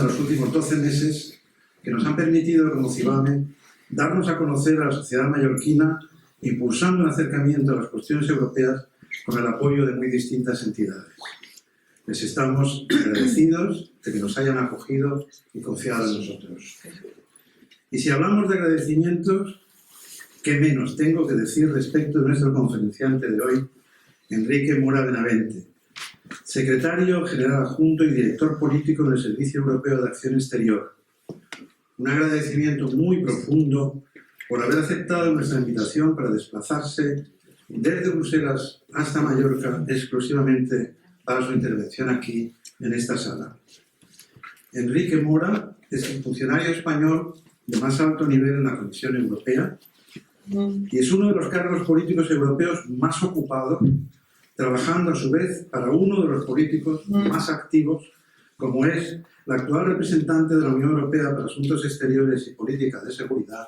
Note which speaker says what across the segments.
Speaker 1: los últimos 12 meses que nos han permitido, como CIBAME, darnos a conocer a la sociedad mallorquina, impulsando un acercamiento a las cuestiones europeas con el apoyo de muy distintas entidades. Les estamos agradecidos de que nos hayan acogido y confiado en nosotros. Y si hablamos de agradecimientos, ¿qué menos tengo que decir respecto de nuestro conferenciante de hoy, Enrique Mora Benavente, secretario general adjunto y director político del Servicio Europeo de Acción Exterior? Un agradecimiento muy profundo por haber aceptado nuestra invitación para desplazarse desde Bruselas hasta Mallorca exclusivamente para su intervención aquí en esta sala. Enrique Mora es el funcionario español de más alto nivel en la Comisión Europea y es uno de los cargos políticos europeos más ocupados, trabajando a su vez para uno de los políticos más activos, como es la actual representante de la Unión Europea para Asuntos Exteriores y Política de Seguridad,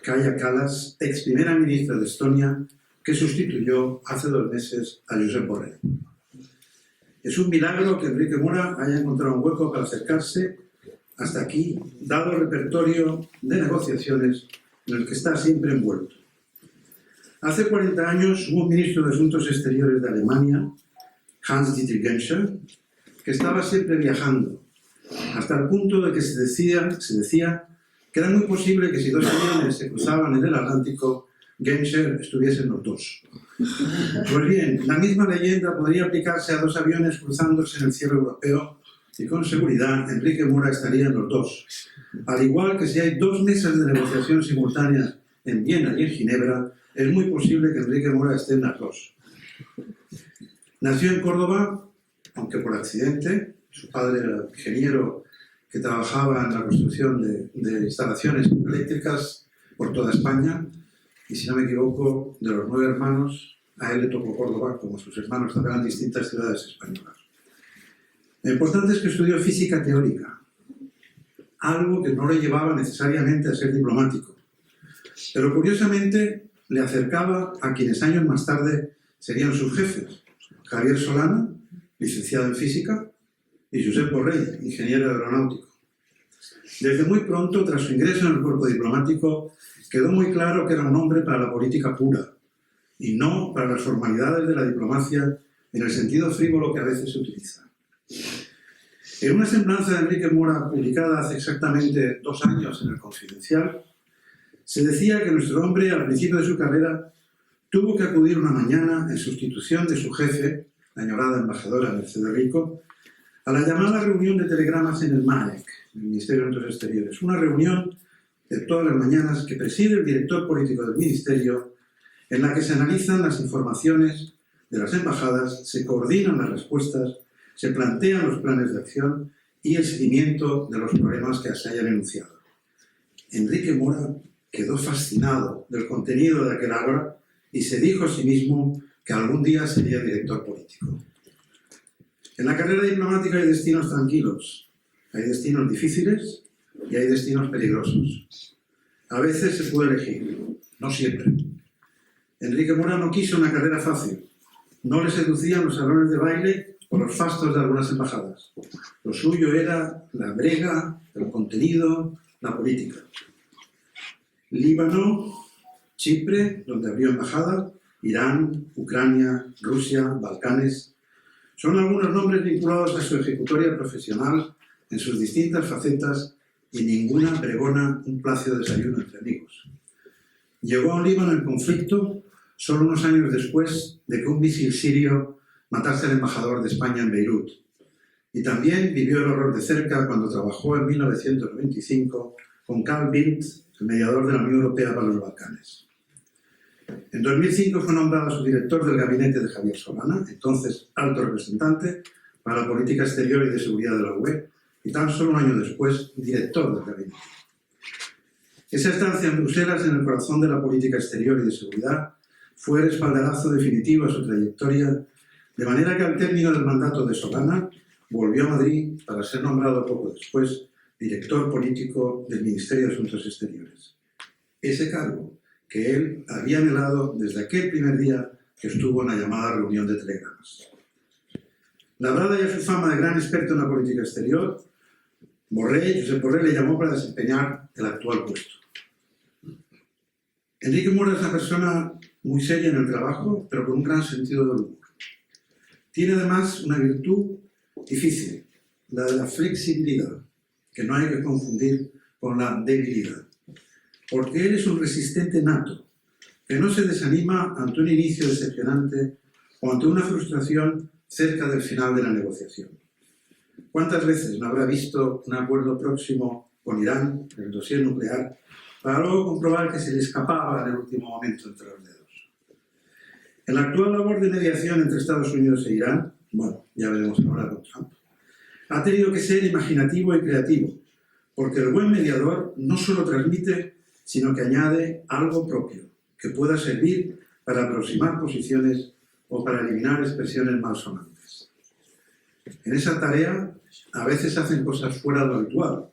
Speaker 1: Kaja Kallas, ex primera ministra de Estonia, que sustituyó hace 2 meses a Josep Borrell. Es un milagro que Enrique Mora haya encontrado un hueco para acercarse hasta aquí, dado el repertorio de negociaciones en el que está siempre envuelto. Hace 40 años hubo un ministro de Asuntos Exteriores de Alemania, Hans-Dietrich Genscher, que estaba siempre viajando, hasta el punto de que se decía que era muy posible que si 2 aviones se cruzaban en el Atlántico, Genscher estuviese en los 2. Pues bien, la misma leyenda podría aplicarse a 2 aviones cruzándose en el cielo europeo y con seguridad Enrique Mora estaría en los 2. Al igual que si hay 2 mesas de negociación simultáneas en Viena y en Ginebra, es muy posible que Enrique Mora esté en las 2. Nació en Córdoba, aunque por accidente. Su padre era ingeniero que trabajaba en la construcción de instalaciones eléctricas por toda España, y si no me equivoco, de los 9 hermanos, a él le tocó Córdoba, como sus hermanos también en distintas ciudades españolas. Lo importante es que estudió física teórica, algo que no le llevaba necesariamente a ser diplomático, pero curiosamente le acercaba a quienes años más tarde serían sus jefes: Javier Solana, licenciado en física, y Josep Borrell, ingeniero aeronáutico. Desde muy pronto, tras su ingreso en el cuerpo diplomático, quedó muy claro que era un hombre para la política pura y no para las formalidades de la diplomacia en el sentido frívolo que a veces se utiliza. En una semblanza de Enrique Mora publicada hace exactamente 2 años en el Confidencial, se decía que nuestro hombre, al principio de su carrera, tuvo que acudir una mañana en sustitución de su jefe, la añorada embajadora Mercedes Rico, a la llamada reunión de telegramas en el MAEC, el Ministerio de Asuntos Exteriores, una reunión de todas las mañanas que preside el director político del Ministerio, en la que se analizan las informaciones de las embajadas, se coordinan las respuestas, se plantean los planes de acción y el seguimiento de los problemas que se hayan enunciado. Enrique Mora quedó fascinado del contenido de aquel ágora y se dijo a sí mismo que algún día sería director político. En la carrera diplomática hay destinos tranquilos, hay destinos difíciles y hay destinos peligrosos. A veces se puede elegir, no siempre. Enrique Mora no quiso una carrera fácil. No le seducían los salones de baile o los fastos de algunas embajadas. Lo suyo era la brega, el contenido, la política. Líbano, Chipre, donde abrió embajada, Irán, Ucrania, Rusia, Balcanes, son algunos nombres vinculados a su ejecutoria profesional en sus distintas facetas, y ninguna pregona un plácido desayuno entre amigos. Llegó a un Líbano en conflicto solo unos años después de que un misil sirio matase al embajador de España en Beirut, y también vivió el horror de cerca cuando trabajó en 1995 con Carl Bildt, el mediador de la Unión Europea para los Balcanes. En 2005 fue nombrado subdirector del gabinete de Javier Solana, entonces alto representante para la política exterior y de seguridad de la UE, y tan solo un año después, director del gabinete. Esa estancia en Bruselas, en el corazón de la política exterior y de seguridad, fue el espaldarazo definitivo a su trayectoria, de manera que al término del mandato de Solana volvió a Madrid para ser nombrado poco después director político del Ministerio de Asuntos Exteriores. Ese cargo que él había anhelado desde aquel primer día que estuvo en la llamada reunión de telegramas. Labrada ya su fama de gran experto en la política exterior, Josep Borrell le llamó para desempeñar el actual puesto. Enrique Mora es una persona muy seria en el trabajo, pero con un gran sentido del humor. Tiene además una virtud difícil, la de la flexibilidad, que no hay que confundir con la debilidad, porque él es un resistente nato, que no se desanima ante un inicio decepcionante o ante una frustración cerca del final de la negociación. ¿Cuántas veces no habrá visto un acuerdo próximo con Irán en el dossier nuclear para luego comprobar que se le escapaba en el último momento entre los dedos? En la actual labor de mediación entre Estados Unidos e Irán, bueno, ya veremos ahora con Trump, ha tenido que ser imaginativo y creativo, porque el buen mediador no solo transmite, sino que añade algo propio, que pueda servir para aproximar posiciones o para eliminar expresiones malsonantes. En esa tarea, a veces hacen cosas fuera de lo habitual,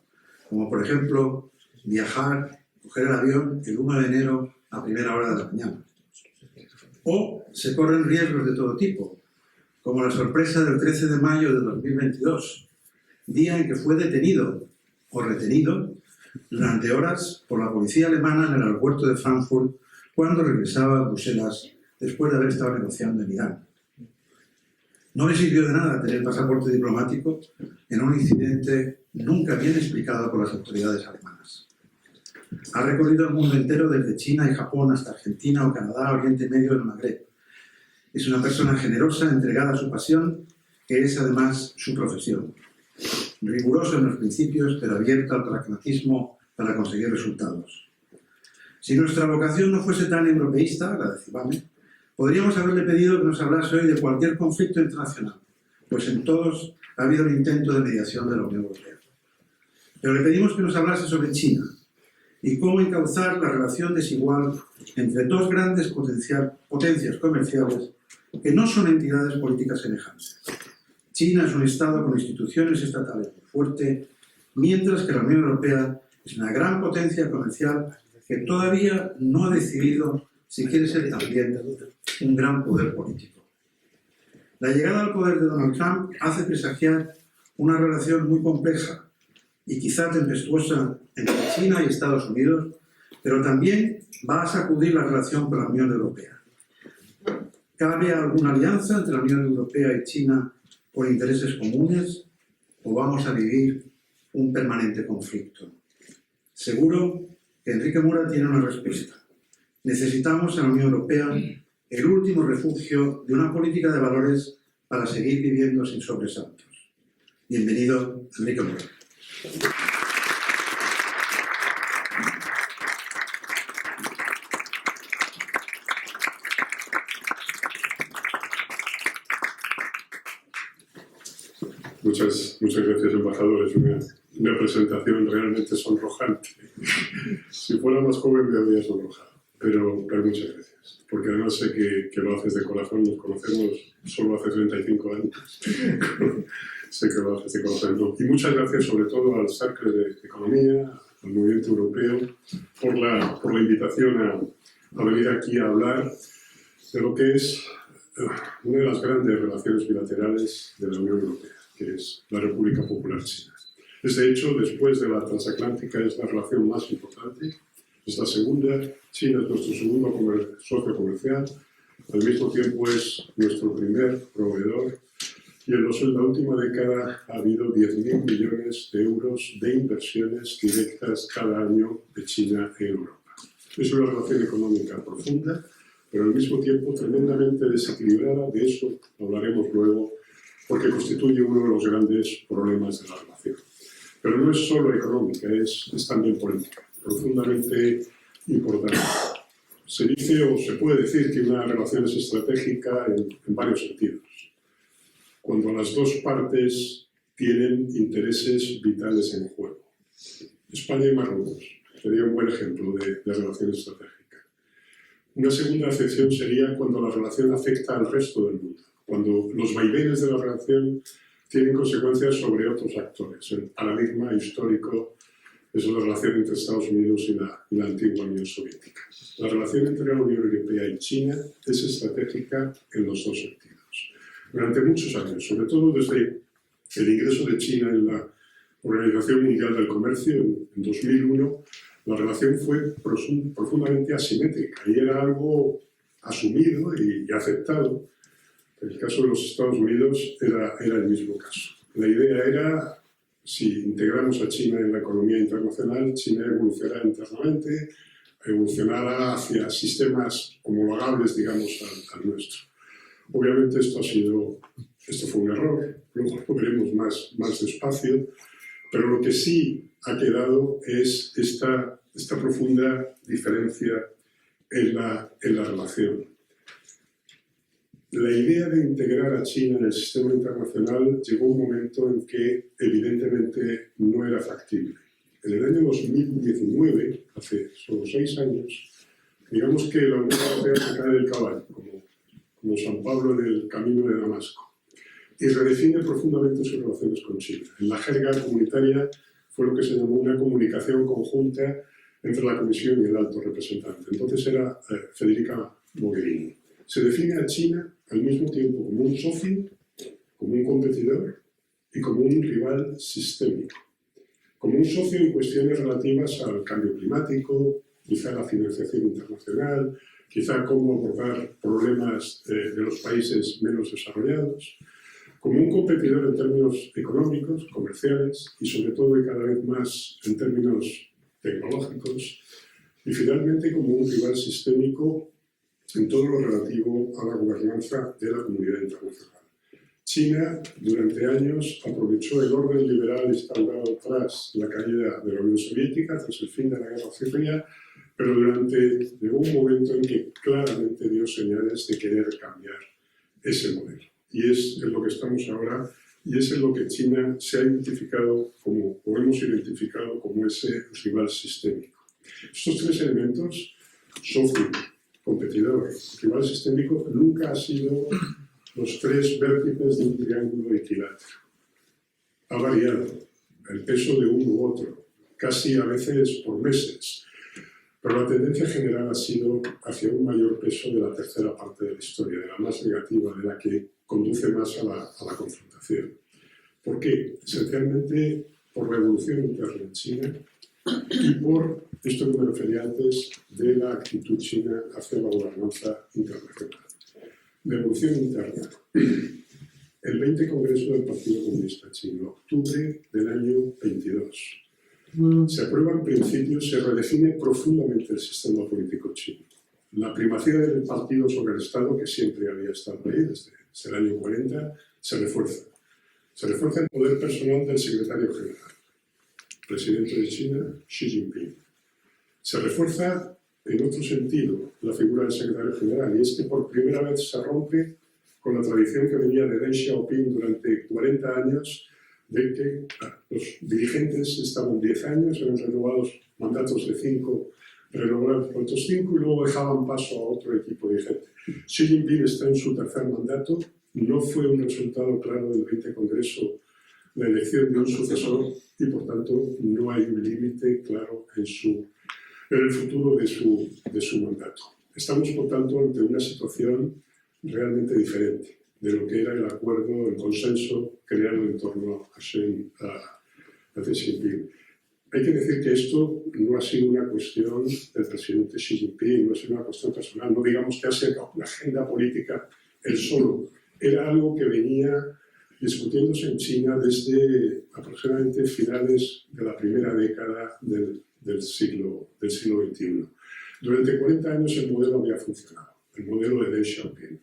Speaker 1: como por ejemplo viajar, coger el avión el 1 de enero a primera hora de la mañana. O se corren riesgos de todo tipo, como la sorpresa del 13 de mayo de 2022, día en que fue detenido o retenido durante horas por la policía alemana en el aeropuerto de Frankfurt cuando regresaba a Bruselas después de haber estado negociando en Irán. No le sirvió de nada tener pasaporte diplomático en un incidente nunca bien explicado por las autoridades alemanas. Ha recorrido el mundo entero desde China y Japón hasta Argentina o Canadá, Oriente Medio y el Magreb. Es una persona generosa, entregada a su pasión, que es además su profesión. Riguroso en los principios, pero abierto al pragmatismo para conseguir resultados. Si nuestra vocación no fuese tan europeísta, la de Cibame, podríamos haberle pedido que nos hablase hoy de cualquier conflicto internacional, pues en todos ha habido un intento de mediación de la Unión Europea. Pero le pedimos que nos hablase sobre China y cómo encauzar la relación desigual entre dos grandes potencias comerciales que no son entidades políticas semejantes. China es un Estado con instituciones estatales muy fuerte, mientras que la Unión Europea es una gran potencia comercial que todavía no ha decidido si quiere ser también un gran poder político. La llegada al poder de Donald Trump hace presagiar una relación muy compleja y quizá tempestuosa entre China y Estados Unidos, pero también va a sacudir la relación con la Unión Europea. ¿Cabe alguna alianza entre la Unión Europea y China por intereses comunes o vamos a vivir un permanente conflicto? Seguro que Enrique Mora tiene una respuesta. Necesitamos en la Unión Europea el último refugio de una política de valores para seguir viviendo sin sobresaltos. Bienvenido, Enrique Mora.
Speaker 2: Muchas gracias, embajador. Es una presentación realmente sonrojante. Si fuera más joven me habría sonrojado, pero muchas gracias. Porque además sé que lo haces de corazón. Nos conocemos solo hace 35 años. Sé que lo haces de corazón. Y muchas gracias sobre todo al Cercle de Economía, al Movimiento Europeo, por la invitación a venir aquí a hablar de lo que es una de las grandes relaciones bilaterales de la Unión Europea, que es la República Popular China. Es de hecho, después de la transatlántica, es la relación más importante. Es la segunda. China es nuestro segundo socio comercial. Al mismo tiempo es nuestro primer proveedor. Y en la última década ha habido 10.000 millones de euros de inversiones directas cada año de China en Europa. Es una relación económica profunda, pero al mismo tiempo tremendamente desequilibrada. De eso hablaremos luego, porque constituye uno de los grandes problemas de la relación. Pero no es solo económica, es también política, profundamente importante. Se dice o se puede decir que una relación es estratégica en varios sentidos. Cuando las dos partes tienen intereses vitales en juego. España y Marruecos sería un buen ejemplo de relación estratégica. Una segunda acepción sería cuando la relación afecta al resto del mundo, cuando los vaivenes de la relación tienen consecuencias sobre otros actores. El paradigma histórico es la relación entre Estados Unidos y la antigua Unión Soviética. La relación entre la Unión Europea y China es estratégica en los dos sentidos. Durante muchos años, sobre todo desde el ingreso de China en la Organización Mundial del Comercio en 2001, la relación fue profundamente asimétrica y era algo asumido y aceptado. En el caso de los Estados Unidos era el mismo caso. La idea era, si integramos a China en la economía internacional, China evolucionará internamente, evolucionará hacia sistemas homologables, digamos, al nuestro. Obviamente esto fue un error, luego lo veremos más despacio, pero lo que sí ha quedado es esta profunda diferencia en la relación. La idea de integrar a China en el sistema internacional llegó un momento en que evidentemente no era factible. En el año 2019, hace solo 6 años, digamos que la Unión Europea se cae del caballo, como San Pablo en el camino de Damasco, y redefine profundamente sus relaciones con China. En la jerga comunitaria fue lo que se llamó una comunicación conjunta entre la Comisión y el alto representante. Entonces era Federica Mogherini. Se define a China al mismo tiempo como un socio, como un competidor y como un rival sistémico. Como un socio en cuestiones relativas al cambio climático, quizá la financiación internacional, quizá cómo abordar problemas de los países menos desarrollados, como un competidor en términos económicos, comerciales y sobre todo y cada vez más en términos tecnológicos, y finalmente como un rival sistémico en todo lo relativo a la gobernanza de la comunidad internacional. China, durante años, aprovechó el orden liberal instaurado tras la caída de la Unión Soviética, tras el fin de la Guerra Fría, pero llegó un momento en que claramente dio señales de querer cambiar ese modelo. Y es en lo que estamos ahora, y es en lo que China se ha identificado como, o hemos identificado como ese rival sistémico. Estos 3 elementos, socio, competidor, rival sistémico, nunca han sido los 3 vértices de un triángulo equilátero. Ha variado el peso de uno u otro, casi a veces por meses, pero la tendencia general ha sido hacia un mayor peso de la tercera parte de la historia, de la más negativa, de la que conduce más a la confrontación. ¿Por qué? Esencialmente por la evolución interna en China y por esto que me refería antes de la actitud china hacia la gobernanza internacional. La evolución interna. El 20 Congreso del Partido Comunista Chino, octubre del año 22. Se aprueban principios, se redefine profundamente el sistema político chino. La primacía del partido sobre el Estado, que siempre había estado ahí desde el año 40, se refuerza. Se refuerza el poder personal del secretario general, presidente de China, Xi Jinping. Se refuerza, en otro sentido, la figura del secretario general, y es que por primera vez se rompe con la tradición que venía de Deng Xiaoping durante 40 años, de que los dirigentes estaban 10 años, eran renovados mandatos de 5, renovados por otros 5 y luego dejaban paso a otro equipo de gente. Xi Jinping está en su tercer mandato, no fue un resultado claro del 20 Congreso la elección de un sucesor y por tanto no hay un límite claro en el futuro de su mandato. Estamos por tanto ante una situación realmente diferente de lo que era el acuerdo, el consenso creado en torno a Xi Jinping. Hay que decir que esto no ha sido una cuestión del presidente Xi Jinping, no ha sido una cuestión personal, no digamos que ha sido una agenda política él solo. Era algo que venía discutiéndose en China desde aproximadamente finales de la primera década del siglo XXI. Durante 40 años el modelo había funcionado, el modelo de Deng Xiaoping.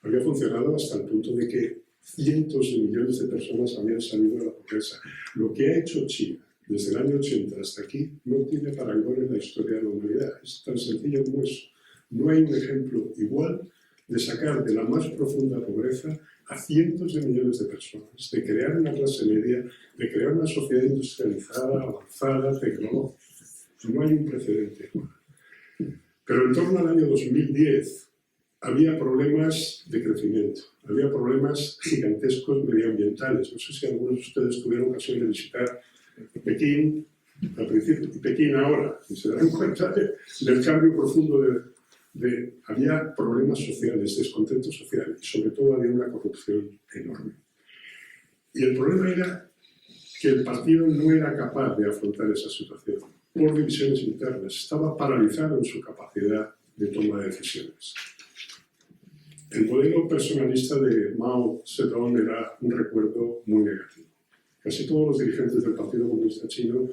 Speaker 2: Había funcionado hasta el punto de que cientos de millones de personas habían salido de la pobreza. Lo que ha hecho China desde el año 80 hasta aquí no tiene parangón en la historia de la humanidad. Es tan sencillo como eso. No hay un ejemplo igual de sacar de la más profunda pobreza a cientos de millones de personas, de crear una clase media, de crear una sociedad industrializada, avanzada, tecnológica. No hay un precedente igual. Pero en torno al año 2010 había problemas de crecimiento, había problemas gigantescos medioambientales. No sé si algunos de ustedes tuvieron ocasión de visitar Pekín al principio y Pekín ahora, y se dan cuenta del cambio profundo había problemas sociales, descontento social y sobre todo había una corrupción enorme. Y el problema era que el partido no era capaz de afrontar esa situación por divisiones internas, estaba paralizado en su capacidad de toma de decisiones. El modelo personalista de Mao Zedong era un recuerdo muy negativo. Casi todos los dirigentes del Partido Comunista Chino,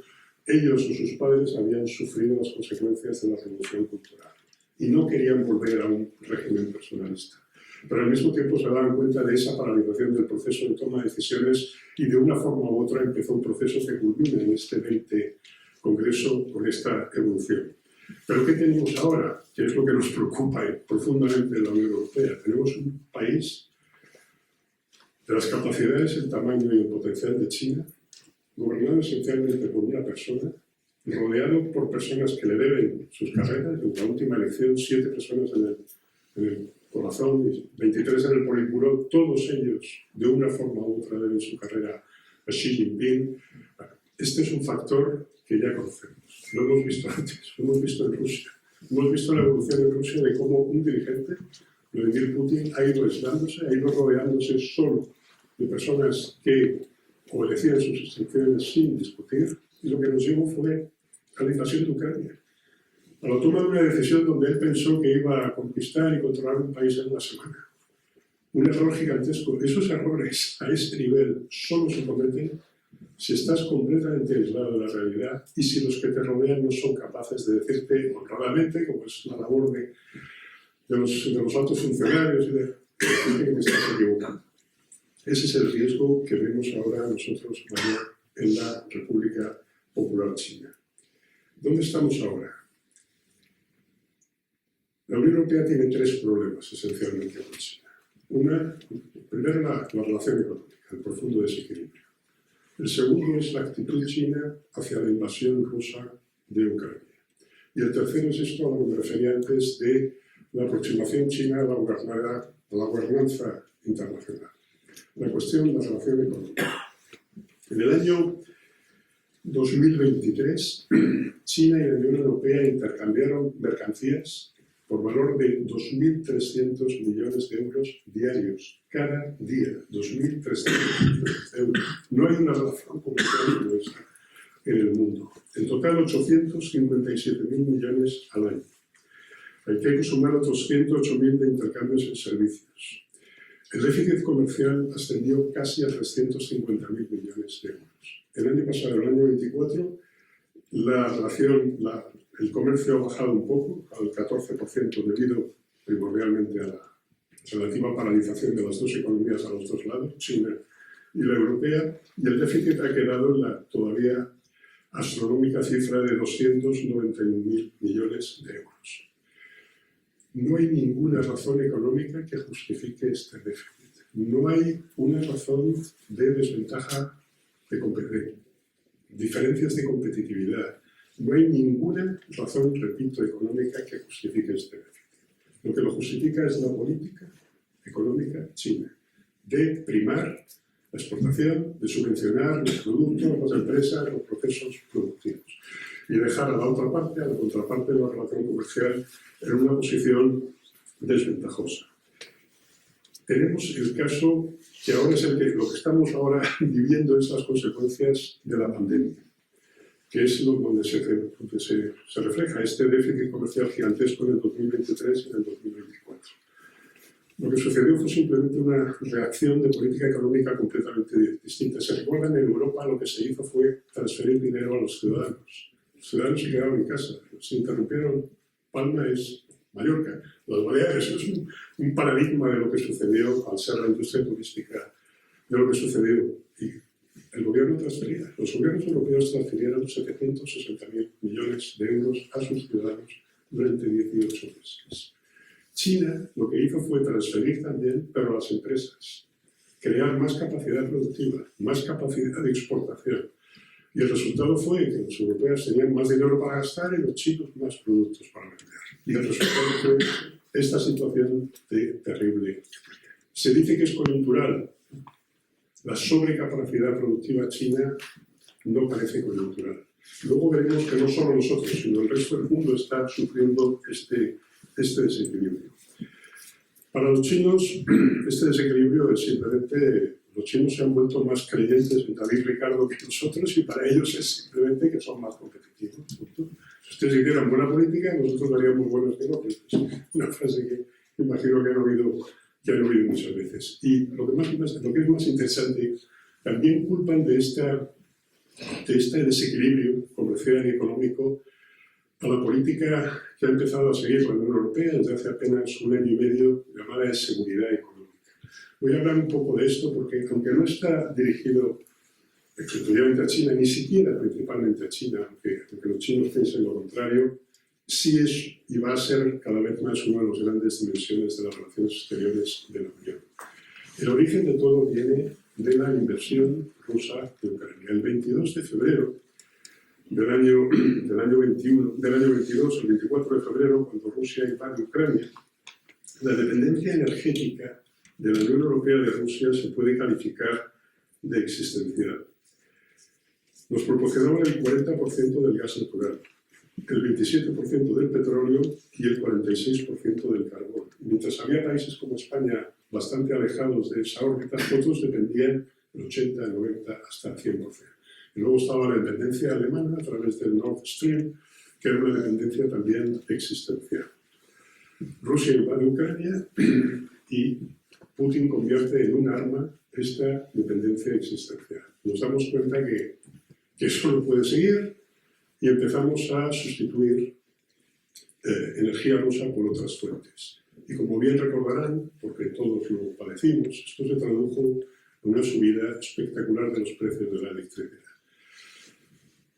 Speaker 2: ellos o sus padres habían sufrido las consecuencias de la revolución cultural y no querían volver a un régimen personalista. Pero al mismo tiempo se daban cuenta de esa paralización del proceso de toma de decisiones y de una forma u otra empezó un proceso que culmina en este 20 Congreso con esta evolución. Pero ¿qué tenemos ahora? ¿Qué es lo que nos preocupa profundamente en la Unión Europea? Tenemos un país de las capacidades, el tamaño y el potencial de China, gobernado esencialmente por una persona, rodeado por personas que le deben sus carreras. En la última elección, 7 personas en el corazón, 23 en el Politburó, todos ellos, de una forma u otra, deben su carrera a Xi Jinping. Este es un factor que ya conocemos. Lo hemos visto antes, lo hemos visto en Rusia. Hemos visto la evolución en Rusia de cómo un dirigente, Vladimir Putin, ha ido aislándose, ha ido rodeándose solo de personas que obedecían sus instrucciones sin discutir, y lo que nos llevó fue a la invasión de Ucrania, a la toma de una decisión donde él pensó que iba a conquistar y controlar un país en una semana. Un error gigantesco. Esos errores a ese nivel solo se cometen si estás completamente aislado de la realidad y si los que te rodean no son capaces de decirte honradamente, como es la labor de los altos funcionarios y de decirte que te estás equivocando. Ese es el riesgo que vemos ahora nosotros en la República Popular China. ¿Dónde estamos ahora? La Unión Europea tiene 3 problemas esencialmente con China. Primero la relación económica, el profundo desequilibrio. El segundo es la actitud china hacia la invasión rusa de Ucrania. Y el tercero es esto a lo que me refería antes de la aproximación china a la gobernanza internacional. La cuestión de la relación económica. En el año 2023, China y la Unión Europea intercambiaron mercancías por valor de 2.300 millones de euros diarios, cada día, 2.300 millones de euros. No hay una relación comercial como esta en el mundo. En total, 857.000 millones al año. Hay que sumar otros 108.000 de intercambios en servicios. El déficit comercial ascendió casi a 350.000 millones de euros. El año pasado, el año 24, el comercio ha bajado un poco, al 14%, debido primordialmente a la relativa paralización de las dos economías a los dos lados, China y la europea, y el déficit ha quedado en la todavía astronómica cifra de 291.000 millones de euros. No hay ninguna razón económica que justifique este déficit. No hay una razón de desventaja, de diferencias de competitividad. No hay ninguna razón, repito, económica que justifique este déficit. Lo que lo justifica es la política económica china, de primar la exportación, de subvencionar los productos, las empresas, los procesos productivos, y dejar a la otra parte, a la contraparte de la relación comercial, en una posición desventajosa. Tenemos el caso que ahora es lo que estamos ahora viviendo, es las consecuencias de la pandemia, que es donde se refleja este déficit comercial gigantesco en el 2023 y en el 2024. Lo que sucedió fue simplemente una reacción de política económica completamente distinta. Se recuerdan, en Europa lo que se hizo fue transferir dinero a los ciudadanos. Los ciudadanos se quedaron en casa, se interrumpieron. Palma es Mallorca. Las Baleares es un paradigma de lo que sucedió al ser la industria turística, de lo que sucedió. Y el gobierno transfería, los gobiernos europeos transfirieron 760.000 millones de euros a sus ciudadanos durante 18 meses. China lo que hizo fue transferir también, pero a las empresas, crear más capacidad productiva, más capacidad de exportación. Y el resultado fue que los europeos tenían más dinero para gastar y los chinos más productos para vender. Y el resultado fue esta situación de terrible. Se dice que es coyuntural. La sobrecapacidad productiva china no parece coyuntural. Luego veremos que no solo nosotros, sino el resto del mundo está sufriendo este desequilibrio. Para los chinos, este desequilibrio es simplemente Los chinos se han vuelto más creyentes en David Ricardo que nosotros y para ellos es simplemente que son más competitivos. ¿Punto? Si ustedes hicieran buena política, nosotros haríamos buenos negocios. Es una frase que me imagino que han oído muchas veces. Y lo que es más interesante, también culpan de este desequilibrio comercial y económico a la política que ha empezado a seguir la Unión Europea desde hace apenas un año y medio, llamada de seguridad económica. Voy a hablar un poco de esto porque, aunque no está dirigido exclusivamente a China, ni siquiera principalmente a China, aunque los chinos piensen lo contrario, sí es y va a ser cada vez más una de las grandes dimensiones de las relaciones exteriores de la Unión. El origen de todo viene de la invasión rusa de Ucrania. El 22 de febrero del año 22, el 24 de febrero, cuando Rusia invade Ucrania, la dependencia energética de la Unión Europea de Rusia se puede calificar de existencial. Nos proporcionaba el 40% del gas natural, el 27% del petróleo y el 46% del carbón. Mientras había países como España bastante alejados de esa órbita, otros dependían del 80, del 90, hasta el 100%. Y luego estaba la dependencia alemana a través del Nord Stream, que era una dependencia también existencial. Rusia invade Ucrania y Putin convierte en un arma esta dependencia existencial. Nos damos cuenta que eso no puede seguir y empezamos a sustituir energía rusa por otras fuentes. Y como bien recordarán, porque todos lo padecimos, esto se tradujo en una subida espectacular de los precios de la electricidad.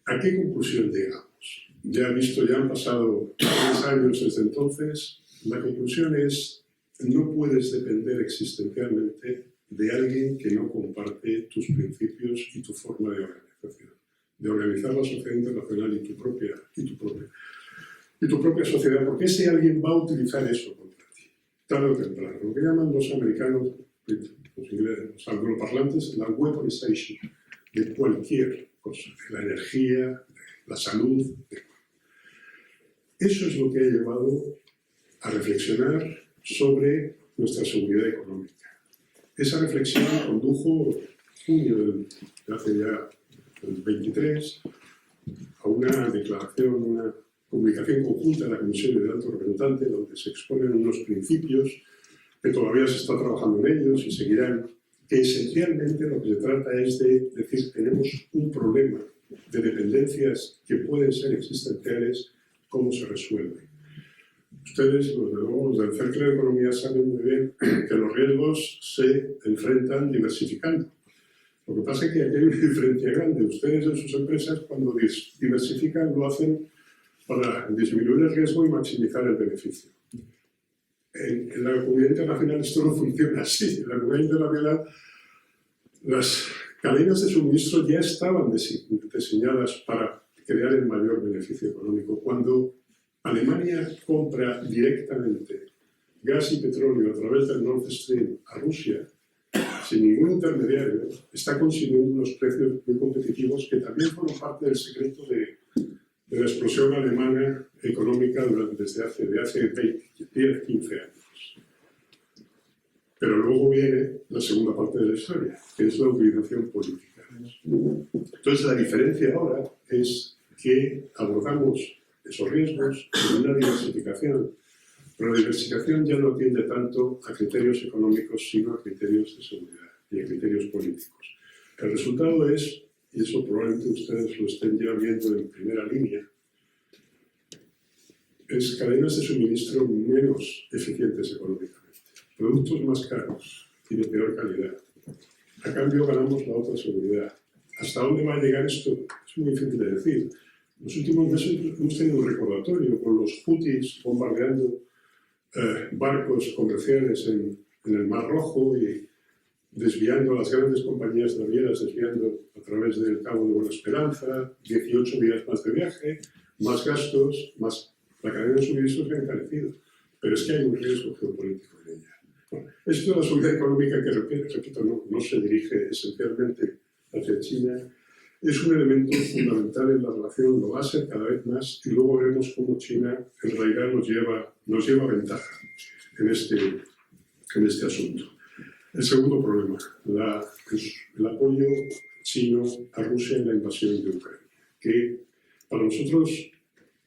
Speaker 2: ¿A qué conclusión llegamos? Ya han pasado 3 años desde entonces. La conclusión es: no puedes depender existencialmente de alguien que no comparte tus principios y tu forma de organización, de organizar la sociedad internacional y tu propia sociedad, porque ese alguien va a utilizar eso contra ti, tarde o temprano. Lo que llaman los americanos, los ingleses, los angloparlantes, la weaponization de cualquier cosa, de la energía, de la salud. Eso es lo que ha llevado a reflexionar sobre nuestra seguridad económica. Esa reflexión condujo en junio de hace ya el 23 a una declaración, una comunicación conjunta de la Comisión del Alto Representante, donde se exponen unos principios que todavía se está trabajando en ellos y seguirán, que esencialmente lo que se trata es de decir: tenemos un problema de dependencias que pueden ser existenciales, ¿cómo se resuelve? Ustedes, los del Cercle de Economía, saben muy bien que los riesgos se enfrentan diversificando. Lo que pasa es que aquí hay una diferencia grande. Ustedes en sus empresas, cuando diversifican, lo hacen para disminuir el riesgo y maximizar el beneficio. En la comunidad internacional esto no funciona así. En la comunidad internacional las cadenas de suministro ya estaban diseñadas para crear el mayor beneficio económico. Cuando Alemania compra directamente gas y petróleo a través del Nord Stream a Rusia, sin ningún intermediario, está consiguiendo unos precios muy competitivos que también fueron parte del secreto de la explosión alemana económica desde hace 10-15 años. Pero luego viene la segunda parte de la historia, que es la utilización política. Entonces la diferencia ahora es que abordamos esos riesgos en una diversificación, pero la diversificación ya no tiende tanto a criterios económicos, sino a criterios de seguridad y a criterios políticos. El resultado es, y eso probablemente ustedes lo estén ya viendo en primera línea, es cadenas de suministro menos eficientes económicamente, productos más caros y de peor calidad. A cambio ganamos la otra seguridad. ¿Hasta dónde va a llegar esto? Es muy difícil de decir. En los últimos meses hemos tenido un recordatorio con los Houthis bombardeando barcos comerciales en el Mar Rojo y desviando a las grandes compañías navieras, desviando a través del Cabo de Buena Esperanza, 18 días más de viaje, más gastos, más la cadena de suministros se ha encarecido. Pero es que hay un riesgo geopolítico en ella. Bueno, esto de la seguridad económica, que repito, no se dirige esencialmente hacia China, es un elemento fundamental en la relación, lo va a ser cada vez más, y luego veremos cómo China en realidad nos lleva ventaja en este asunto. El segundo problema, el apoyo chino a Rusia en la invasión de Ucrania, que para nosotros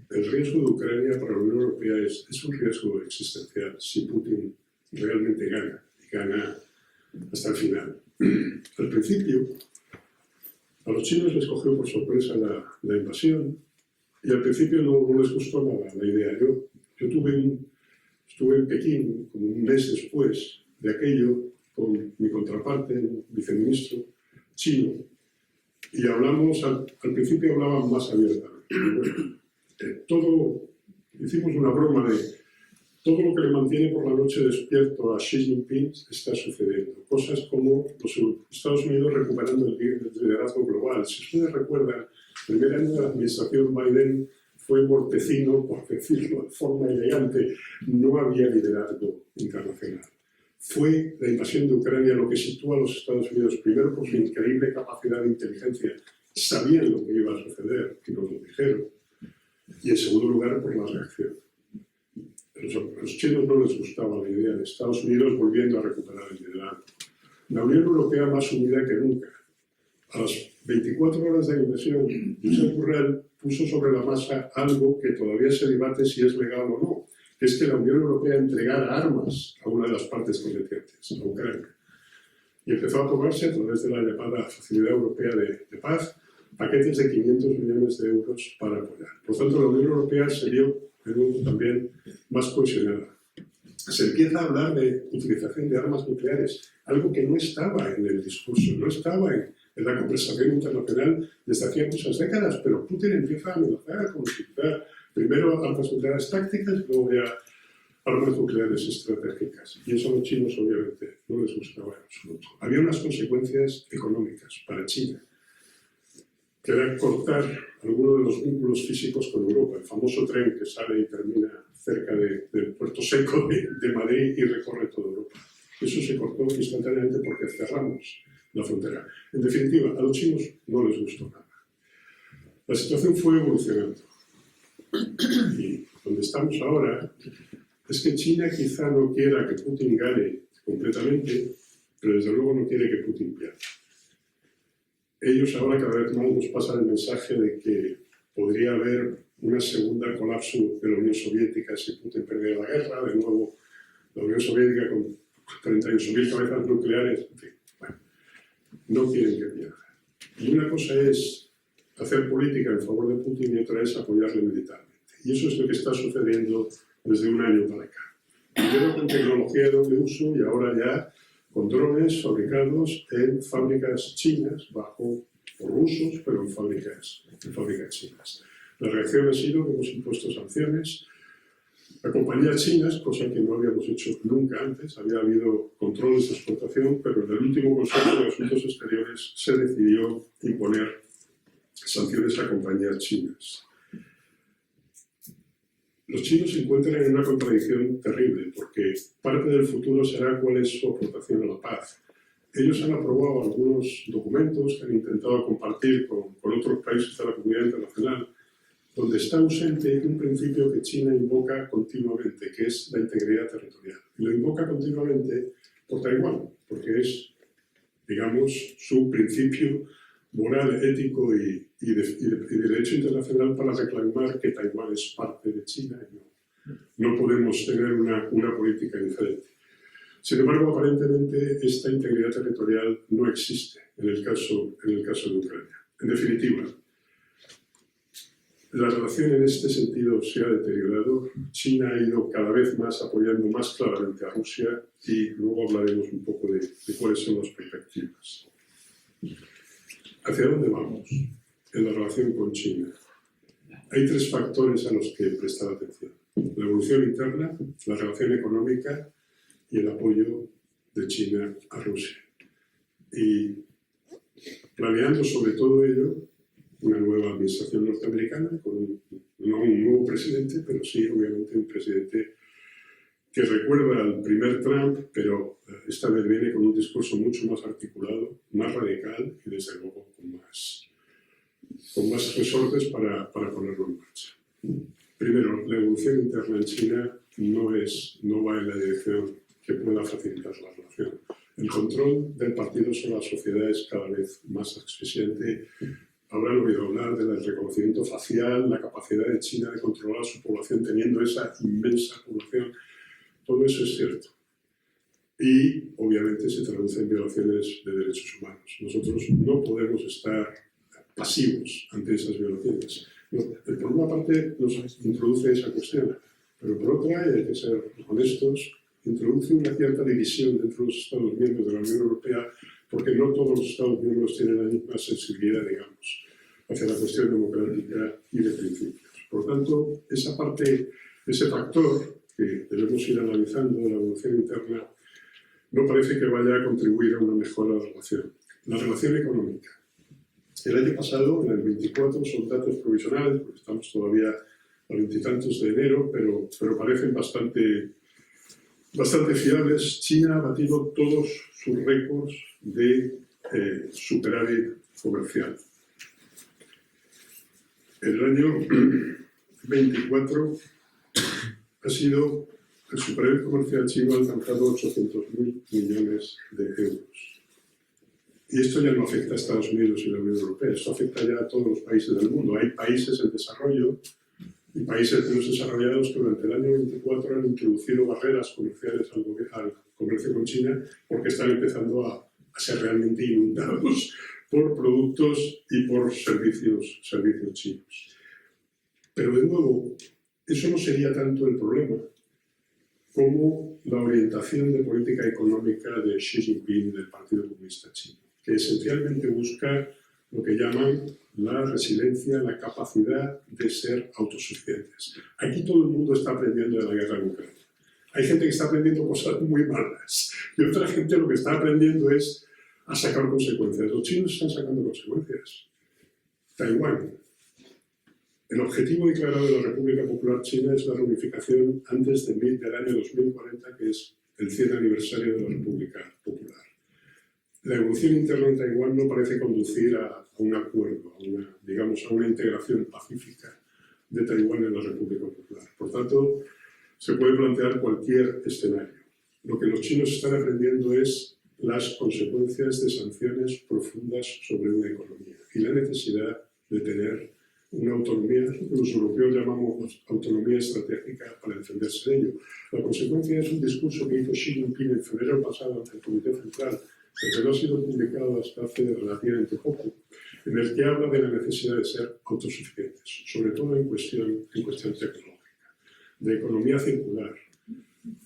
Speaker 2: el riesgo de Ucrania para la Unión Europea es un riesgo existencial si Putin realmente gana, y gana hasta el final. Al principio, a los chinos les cogió por sorpresa la invasión y al principio no les gustó nada la idea. Yo estuve en Pekín como un mes después de aquello con mi contraparte, el viceministro chino, y hablamos, al principio hablaban más abiertamente. Hicimos una broma de todo lo que le mantiene por la noche despierto a Xi Jinping está sucediendo. Cosas como los Estados Unidos recuperando el liderazgo global. Si ustedes recuerdan, el primer año de la administración Biden fue mortecino, por decirlo de forma elegante. No había liderazgo internacional. Fue la invasión de Ucrania lo que sitúa a los Estados Unidos, primero por su increíble capacidad de inteligencia. Sabían lo que iba a suceder, y nos lo dijeron. Y en segundo lugar, por la reacción. A los chinos no les gustaba la idea de Estados Unidos volviendo a recuperar el liderazgo. La Unión Europea más unida que nunca. A las 24 horas de la invasión, Josep Borrell puso sobre la mesa algo que todavía se debate si es legal o no, que es que la Unión Europea entregara armas a una de las partes combatientes, a Ucrania. Y empezó a aprobarse a través de la llamada Facilidad Europea de Paz, paquetes de 500 millones de euros para apoyar. Por tanto, la Unión Europea se vio de nuevo también más cohesionada. Se empieza a hablar de utilización de armas nucleares, algo que no estaba en el discurso, no estaba en la conversación internacional desde hacía muchas décadas, pero Putin empieza a amenazar con utilizar primero armas nucleares tácticas y luego ya armas nucleares estratégicas. Y eso a los chinos obviamente no les gustaba en absoluto. Había unas consecuencias económicas para China, que era cortar algunos de los vínculos físicos con Europa, el famoso tren que sale y termina cerca del puerto seco de Madrid y recorre toda Europa. Eso se cortó instantáneamente porque cerramos la frontera. En definitiva, a los chinos no les gustó nada. La situación fue evolucionando. Y donde estamos ahora es que China quizá no quiera que Putin gane completamente, pero desde luego no quiere que Putin pierda. Ellos ahora cada vez más nos pasan el mensaje de que podría haber una segunda colapso de la Unión Soviética si Putin perdiera la guerra, de nuevo la Unión Soviética con 38.000 cabezas nucleares, en fin, bueno, no quieren que pierda. Y una cosa es hacer política en favor de Putin y otra es apoyarle militarmente. Y eso es lo que está sucediendo desde un año para acá. Primero con tecnología de doble uso y ahora ya con drones fabricados en fábricas chinas, por rusos, pero en fábricas chinas. La reacción ha sido que hemos impuesto sanciones a compañías chinas, cosa que no habíamos hecho nunca antes. Había habido controles de exportación, pero en el último Consejo de Asuntos Exteriores se decidió imponer sanciones a compañías chinas. Los chinos se encuentran en una contradicción terrible, porque parte del futuro será cuál es su aportación a la paz. Ellos han aprobado algunos documentos que han intentado compartir con otros países de la comunidad internacional, donde está ausente un principio que China invoca continuamente, que es la integridad territorial. Y lo invoca continuamente por Taiwán, porque es, digamos, su principio moral, ético y de derecho internacional para reclamar que Taiwán es parte de China y no podemos tener una política diferente. Sin embargo, aparentemente esta integridad territorial no existe en el caso de Ucrania. En definitiva, la relación en este sentido se ha deteriorado. China ha ido cada vez más apoyando más claramente a Rusia y luego hablaremos un poco de cuáles son las perspectivas. ¿Hacia dónde vamos en la relación con China? Hay tres factores a los que prestar atención: la evolución interna, la relación económica y el apoyo de China a Rusia. Y planeando sobre todo ello una nueva administración norteamericana, no un nuevo presidente, pero sí obviamente un presidente que recuerda al primer Trump, pero esta vez viene con un discurso mucho más articulado, más radical y desde luego con más resortes para ponerlo en marcha. Primero, la evolución interna en China no va en la dirección que pueda facilitar la relación. El control del partido sobre la sociedad es cada vez más asfixiante. Habrán oído hablar del reconocimiento facial, la capacidad de China de controlar a su población teniendo esa inmensa población. Todo eso es cierto. Y, obviamente, se traduce en violaciones de derechos humanos. Nosotros no podemos estar pasivos ante esas violaciones. Por una parte, nos introduce esa cuestión, pero por otra, y hay que ser honestos, introduce una cierta división dentro de los Estados miembros de la Unión Europea, porque no todos los Estados miembros tienen la misma sensibilidad, digamos, hacia la cuestión democrática y de principios. Por tanto, esa parte, ese factor que debemos ir analizando de la evolución interna, no parece que vaya a contribuir a una mejora de la relación. La relación económica. El año pasado, en el 24, son datos provisionales, porque estamos todavía a veintitantos de enero, pero parecen bastante fiables. China ha batido todos sus récords de superávit comercial. El año 24 ha sido, el superávit comercial chino ha alcanzado 800.000 millones de euros. Y esto ya no afecta a Estados Unidos y la Unión Europea, esto afecta ya a todos los países del mundo. Hay países en desarrollo y países menos desarrollados que durante el año 24 han introducido barreras comerciales al comercio con China porque están empezando a ser realmente inundados por productos y por servicios chinos. Pero de nuevo, eso no sería tanto el problema como la orientación de política económica de Xi Jinping del Partido Comunista Chino, que esencialmente busca lo que llaman la resiliencia, la capacidad de ser autosuficientes. Aquí todo el mundo está aprendiendo de la guerra en Ucrania. Hay gente que está aprendiendo cosas muy malas y otra gente lo que está aprendiendo es a sacar consecuencias. Los chinos están sacando consecuencias. Taiwán. El objetivo declarado de la República Popular China es la reunificación antes del año 2040, que es el 100 aniversario de la República Popular. La evolución interna en Taiwán no parece conducir a un acuerdo, a una integración pacífica de Taiwán en la República Popular. Por tanto, se puede plantear cualquier escenario. Lo que los chinos están aprendiendo es las consecuencias de sanciones profundas sobre una economía y la necesidad de tener una autonomía, lo que los europeos llamamos autonomía estratégica para defenderse de ello. La consecuencia es un discurso que hizo Xi Jinping en febrero pasado ante el Comité Central, que no ha sido publicado hasta hace relativamente poco, en el que habla de la necesidad de ser autosuficientes, sobre todo en cuestión tecnológica, de economía circular.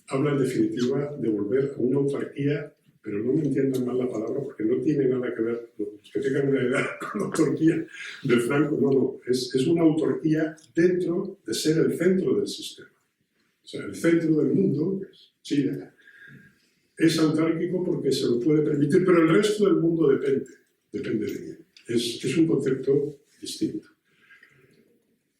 Speaker 2: Habla en definitiva de volver a una autarquía, pero no me entiendan mal la palabra porque no tiene nada que ver, los que tengan una idea con la autarquía de Franco, no, es una autarquía dentro de ser el centro del sistema. O sea, el centro del mundo, que es China, es autárquico porque se lo puede permitir, pero el resto del mundo depende de mí. Es un concepto distinto.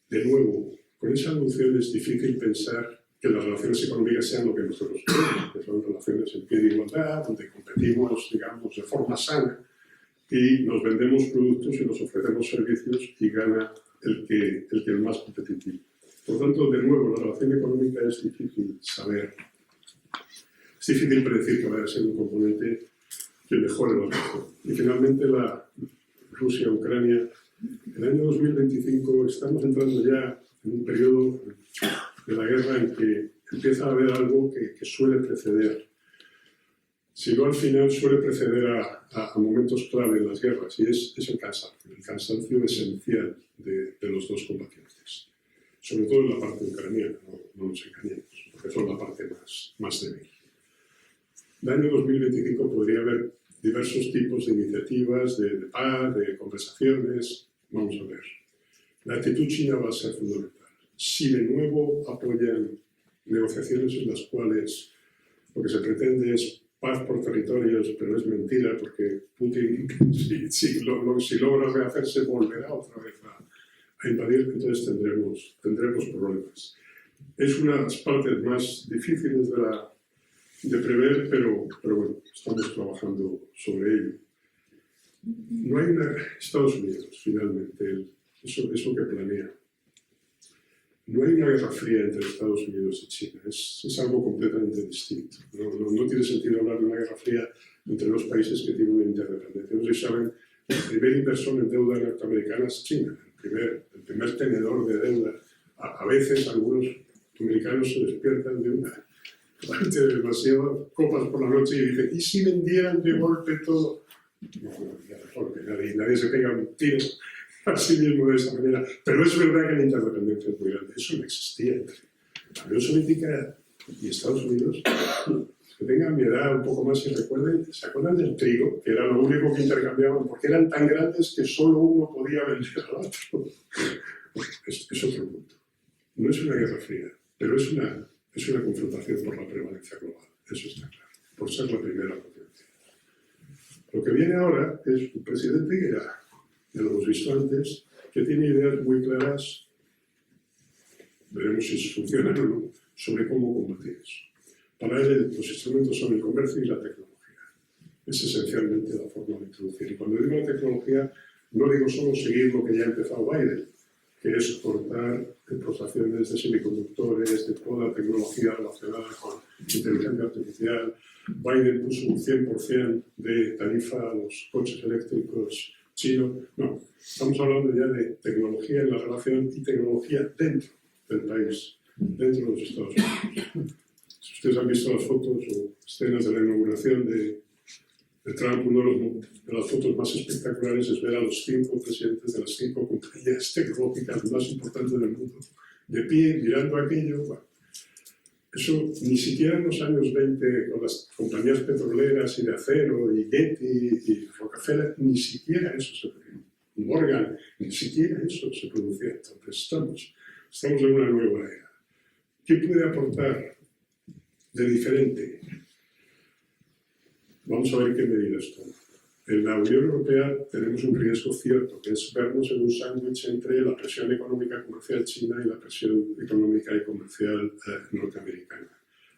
Speaker 2: De nuevo, con esa noción es difícil pensar que las relaciones económicas sean lo que nosotros queremos, que son relaciones en pie de igualdad, donde competimos, digamos, de forma sana y nos vendemos productos y nos ofrecemos servicios y gana el que es más competitivo. Por tanto, de nuevo, la relación económica es difícil saber. Es difícil predecir que vaya a ser un componente que mejore la relación. Y finalmente, la Rusia-Ucrania. En el año 2025 estamos entrando ya en un periodo de la guerra en que empieza a haber algo que suele preceder. Si no, al final suele preceder a momentos clave en las guerras, y es el cansancio esencial de los dos combatientes. Sobre todo en la parte ucraniana, no nos engañemos, porque son la parte más débil. El año 2025 podría haber diversos tipos de iniciativas, de paz, de conversaciones. Vamos a ver. La actitud china va a ser fundamental. Si de nuevo apoyan negociaciones en las cuales lo que se pretende es paz por territorios, pero es mentira, porque Putin, si logra rehacerse, volverá otra vez a invadir, entonces tendremos problemas. Es una de las partes más difíciles de prever, pero bueno, estamos trabajando sobre ello. No hay Estados Unidos, finalmente, eso que planea. no hay una guerra fría entre Estados Unidos y China, es algo completamente distinto. No tiene sentido hablar de una guerra fría entre dos países que tienen una interdependencia. Ustedes saben, el primer inversor en deuda norteamericana es China, el primer tenedor de deuda. A veces algunos americanos se despiertan de una demasiadas copas por la noche y dicen, ¿y si vendieran de golpe todo? No, porque nadie se pega un tiro a sí mismo de esa manera. Pero es verdad que la interdependencia es muy grande. Eso no existía entre la Unión Soviética y Estados Unidos. Que tengan mi edad un poco más y recuerden, ¿se acuerdan del trigo? Que era lo único que intercambiaban, porque eran tan grandes que solo uno podía vender al otro. Es otro punto. No es una guerra fría, pero es una confrontación por la prevalencia global. Eso está claro. Por ser la primera potencia. Lo que viene ahora es un presidente que ya lo hemos visto antes, que tiene ideas muy claras, veremos si funcionan o no, sobre cómo combatir eso. Para él los instrumentos son el comercio y la tecnología. Es esencialmente la forma de introducir. Y cuando digo la tecnología, no digo solo seguir lo que ya ha empezado Biden, que es exportar exportaciones de semiconductores, de toda la tecnología relacionada con inteligencia artificial. Biden puso un 100% de tarifa a los coches eléctricos chinos. No, estamos hablando ya de tecnología en la relación y tecnología dentro del país, dentro de los Estados Unidos. Si ustedes han visto las fotos o escenas de la inauguración de Trump, una de las fotos más espectaculares es ver a los 5 presidentes de las 5 compañías tecnológicas más importantes del mundo de pie, mirando aquello. Bueno, eso ni siquiera en los años 20, con las compañías petroleras y de acero, y Getty y Rockefeller, ni siquiera eso se producía. Morgan, ni siquiera eso se producía. Entonces estamos en una nueva era. ¿Qué puede aportar de diferente? Vamos a ver qué medidas toma. En la Unión Europea tenemos un riesgo cierto, que es vernos en un sándwich entre la presión económica comercial china y la presión económica y comercial norteamericana.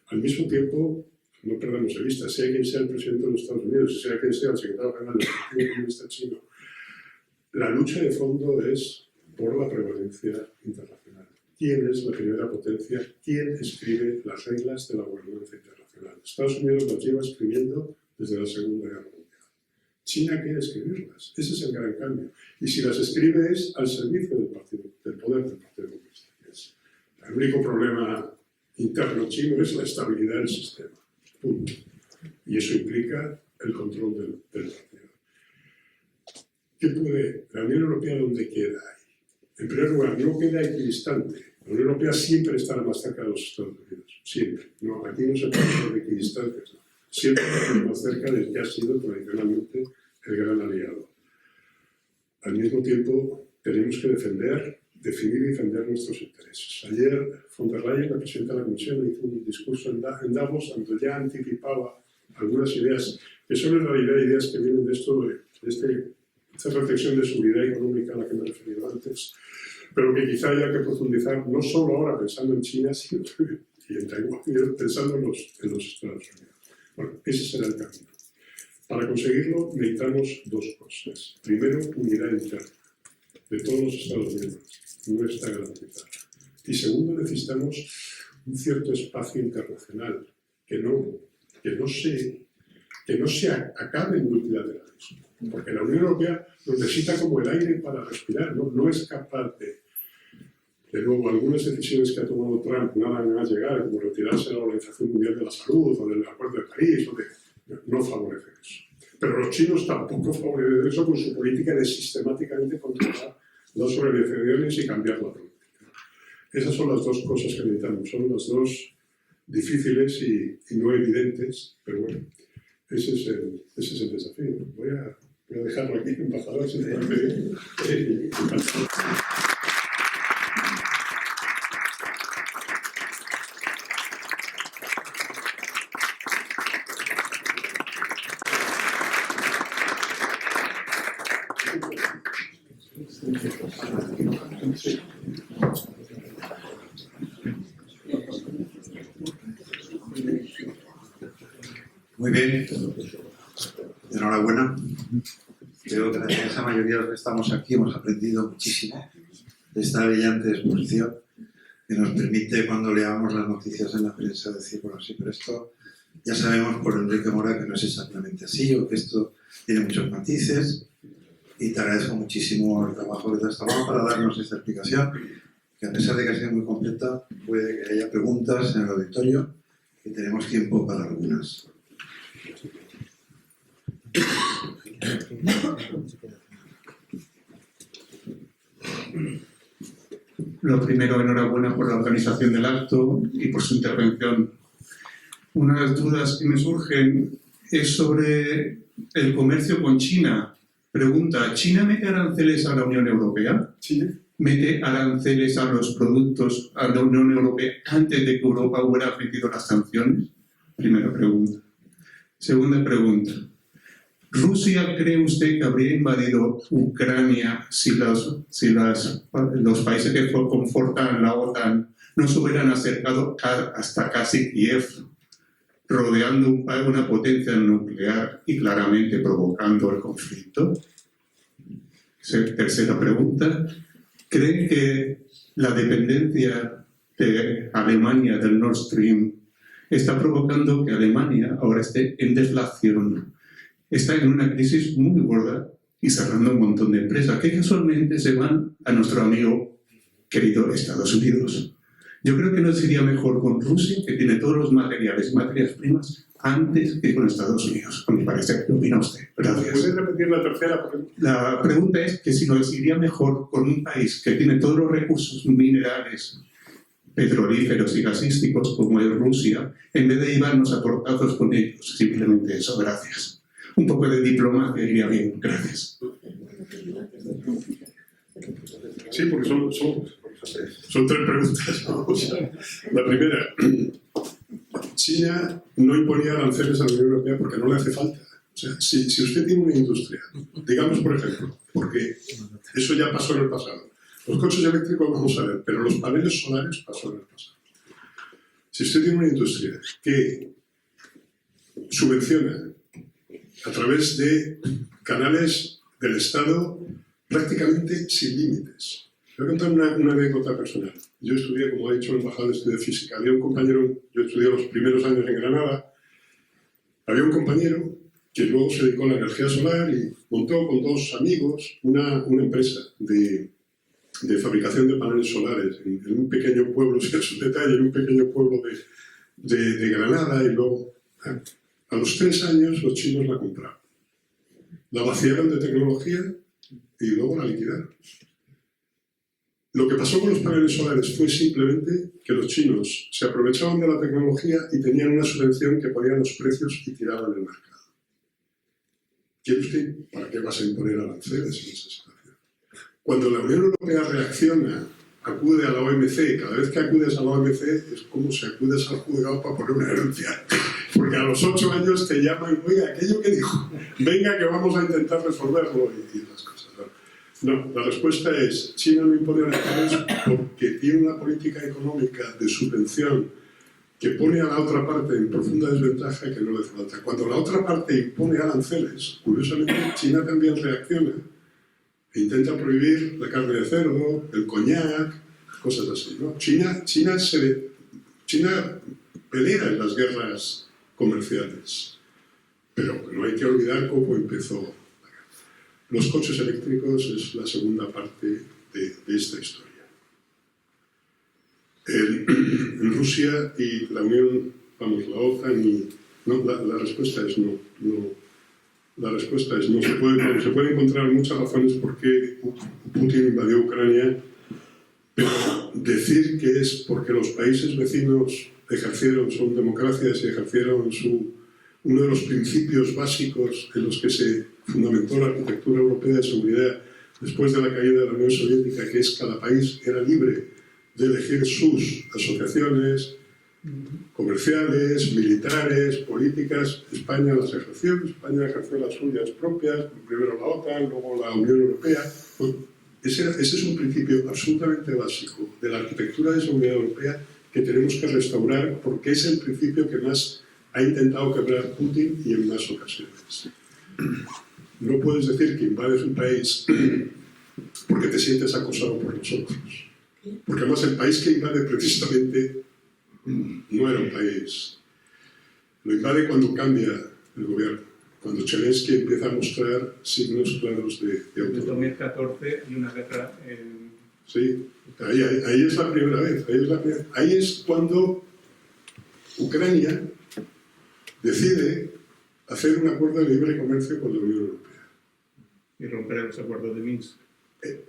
Speaker 2: Al mismo tiempo, no perdamos de vista, sea quien sea el presidente de los Estados Unidos, sea quien sea el secretario general del Partido Comunista Chino, la lucha de fondo es por la prevalencia internacional. ¿Quién es la primera potencia? ¿Quién escribe las reglas de la gobernanza internacional? Estados Unidos las lleva escribiendo desde la Segunda Guerra Mundial. China quiere escribirlas. Ese es el gran cambio. Y si las escribe es al servicio del poder del Partido Comunista. El único problema interno chino es la estabilidad del sistema. Punto. Y eso implica el control del partido. ¿Qué puede? La Unión Europea, ¿dónde queda ahí? En primer lugar, no queda equidistante. La Unión Europea siempre estará más cerca de los Estados Unidos. Siempre. No, aquí no se puede hablar de equidistancias. No. Siempre más cerca del que ha sido tradicionalmente el gran aliado. Al mismo tiempo, tenemos que definir y defender nuestros intereses. Ayer, von der Leyen, la presidenta de la Comisión, hizo un discurso en Davos donde ya anticipaba algunas ideas, que son en realidad ideas que vienen de esta reflexión de seguridad económica a la que me he referido antes, pero que quizá haya que profundizar, no solo ahora pensando en China, sino y en Taiwán, pensando en los Estados Unidos. Bueno, ese será el camino. Para conseguirlo necesitamos dos cosas. Primero, unidad interna de todos los Estados miembros. No está garantizada. Y segundo, necesitamos un cierto espacio internacional que no se acabe el multilateralismo. Porque la Unión Europea lo necesita como el aire para respirar. No es capaz de nuevo, algunas decisiones que ha tomado Trump nada van a llegar, como retirarse de la Organización Mundial de la Salud o del Acuerdo de París, no favorecen eso. Pero los chinos tampoco favorecen eso con su política de sistemáticamente controlar las organizaciones y cambiar la política. Esas son las dos cosas que necesitamos, son las dos difíciles y no evidentes, pero bueno, ese es el desafío. Voy a dejarlo aquí, embajador, si te parece bien.
Speaker 1: Muy bien, enhorabuena. Creo que la inmensa mayoría de los que estamos aquí hemos aprendido muchísimo de esta brillante exposición. que nos permite, cuando leamos las noticias en la prensa, decir, bueno, sí, pero esto ya sabemos por Enrique Mora que no es exactamente así, o que esto tiene muchos matices, y te agradezco muchísimo el trabajo que te has tomado para darnos esta explicación, que a pesar de que ha sido muy completa, puede que haya preguntas en el auditorio, y tenemos tiempo para algunas.
Speaker 3: Lo primero, enhorabuena por la organización del acto y por su intervención. Una de las dudas que me surgen es sobre el comercio con China. Pregunta, ¿China mete aranceles a la Unión Europea?
Speaker 2: ¿China?
Speaker 3: ¿Mete aranceles a los productos a la Unión Europea antes de que Europa hubiera metido las sanciones? Primera pregunta. Segunda pregunta. ¿Rusia cree usted que habría invadido Ucrania si los países que confortan la OTAN no se hubieran acercado hasta casi Kiev, rodeando una potencia nuclear y claramente provocando el conflicto? Tercera pregunta. ¿Cree que la dependencia de Alemania del Nord Stream está provocando que Alemania ahora esté en deflación? Está en una crisis muy gorda y cerrando un montón de empresas que casualmente se van a nuestro amigo querido Estados Unidos. Yo creo que nos iría mejor con Rusia, que tiene todos los materiales y materias primas, antes que con Estados Unidos. A mi parecer, ¿qué opina usted? Gracias.
Speaker 2: ¿Puedes repetir la tercera pregunta?
Speaker 3: La pregunta es que si nos iría mejor con un país que tiene todos los recursos minerales, petrolíferos y gasísticos, como es Rusia, en vez de llevarnos a portazos con ellos. Simplemente eso, gracias. Un poco de diplomacia iría bien, gracias.
Speaker 2: Sí, porque son tres preguntas, ¿no? O sea, la primera, China no imponía aranceles a la Unión Europea porque no le hace falta. O sea, si usted tiene una industria, digamos por ejemplo, porque eso ya pasó en el pasado. Los coches eléctricos vamos a ver, pero los paneles solares pasó en el pasado. Si usted tiene una industria que subvenciona a través de canales del Estado prácticamente sin límites. Voy a contar una anécdota personal. Yo estudié, como ha dicho el embajador, estudié física. Había un compañero, yo estudié los primeros años en Granada, había un compañero que luego se dedicó a la energía solar y montó con dos amigos una empresa de fabricación de paneles solares en un pequeño pueblo, si es un detalle, en un pequeño pueblo de Granada, y luego a los 3 años los chinos la compraron. La vaciaron de tecnología y luego la liquidaron. Lo que pasó con los paneles solares fue simplemente que los chinos se aprovechaban de la tecnología y tenían una subvención que ponían los precios y tiraban el mercado. ¿Quiere usted para qué vas a imponer aranceles en esa situación? Cuando la Unión Europea reacciona, acude a la OMC, cada vez que acudes a la OMC es como si acudes al juzgado para poner una herencia. Porque a los 8 años te llaman, oiga, aquello que dijo, venga que vamos a intentar resolverlo y las cosas. No, la respuesta es, China no impone aranceles porque tiene una política económica de subvención que pone a la otra parte en profunda desventaja que no le hace falta. Cuando la otra parte impone aranceles, curiosamente China también reacciona e intenta prohibir la carne de cerdo, el coñac, cosas así, ¿no? China pelea en las guerras comerciales, pero no hay que olvidar cómo empezó. Los coches eléctricos es la segunda parte de esta historia. En Rusia y la Unión, vamos, la OTAN, no, la respuesta es no. La respuesta es no. Se puede encontrar muchas razones por qué Putin invadió Ucrania, pero decir que es porque los países vecinos son democracias y ejercieron uno de los principios básicos en los que se fundamentó la arquitectura europea de seguridad después de la caída de la Unión Soviética, que es que cada país era libre de elegir sus asociaciones comerciales, militares, políticas. España las ejerció, España ejerció las suyas propias, primero la OTAN, luego la Unión Europea. Pues ese es un principio absolutamente básico de la arquitectura de seguridad europea que tenemos que restaurar porque es el principio que más ha intentado quebrar Putin y en más ocasiones. No puedes decir que invades un país porque te sientes acosado por los otros. Porque además el país que invade precisamente no era un país. Lo invade cuando cambia el gobierno, cuando Zelensky empieza a mostrar signos claros de
Speaker 4: En
Speaker 2: autonomía.
Speaker 4: 2014 hay una guerra en...
Speaker 2: Sí, ahí es la primera vez. Ahí es cuando Ucrania decide hacer un acuerdo de libre comercio con la Unión Europea.
Speaker 4: y romper los acuerdos de Minsk.